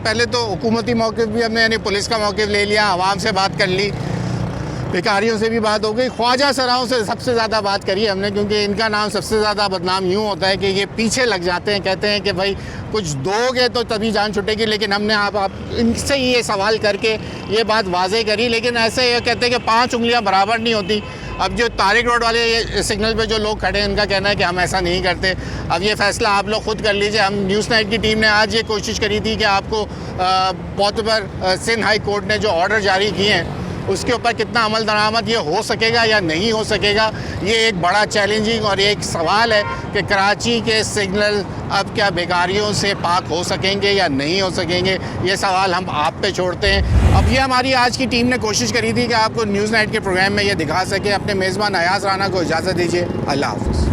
पहले तो हुकूमती मौक़िफ़ भी हमने, यानी पुलिस का मौक़िफ़ ले लिया, आवाम से बात कर ली, भिखारियों से भी बात हो गई, ख्वाजा सराओं से सबसे ज़्यादा बात करी हमने, क्योंकि इनका नाम सबसे ज़्यादा बदनाम यूँ होता है कि ये पीछे लग जाते हैं, कहते हैं कि भाई कुछ दोगे तो तभी जान छुटेगी। लेकिन हमने आप इनसे ही ये सवाल करके ये बात वाज़े करी, लेकिन ऐसे ये कहते हैं कि 5 उंगलियां बराबर नहीं होती। अब जो तारिक रोड वाले ये सिग्नल पे जो लोग खड़े हैं, उनका कहना है कि हम ऐसा नहीं करते। अब ये फ़ैसला आप लोग खुद कर लीजिए। हम न्यूज़ नाइट की टीम ने आज ये कोशिश करी थी कि आपको मोतबर सिंध हाई कोर्ट ने जो ऑर्डर जारी किए हैं उसके ऊपर कितना अमल दरामद ये हो सकेगा या नहीं हो सकेगा, ये एक बड़ा चैलेंजिंग और एक सवाल है कि कराची के सिग्नल अब क्या बेकारियों से पाक हो सकेंगे या नहीं हो सकेंगे। ये सवाल हम आप पे छोड़ते हैं। अब ये हमारी आज की टीम ने कोशिश करी थी कि आपको न्यूज़ नाइट के प्रोग्राम में ये दिखा सके। अपने मेज़बान अयाज़ राना को इजाज़त दीजिए। अल्लाह हाफ़िज़।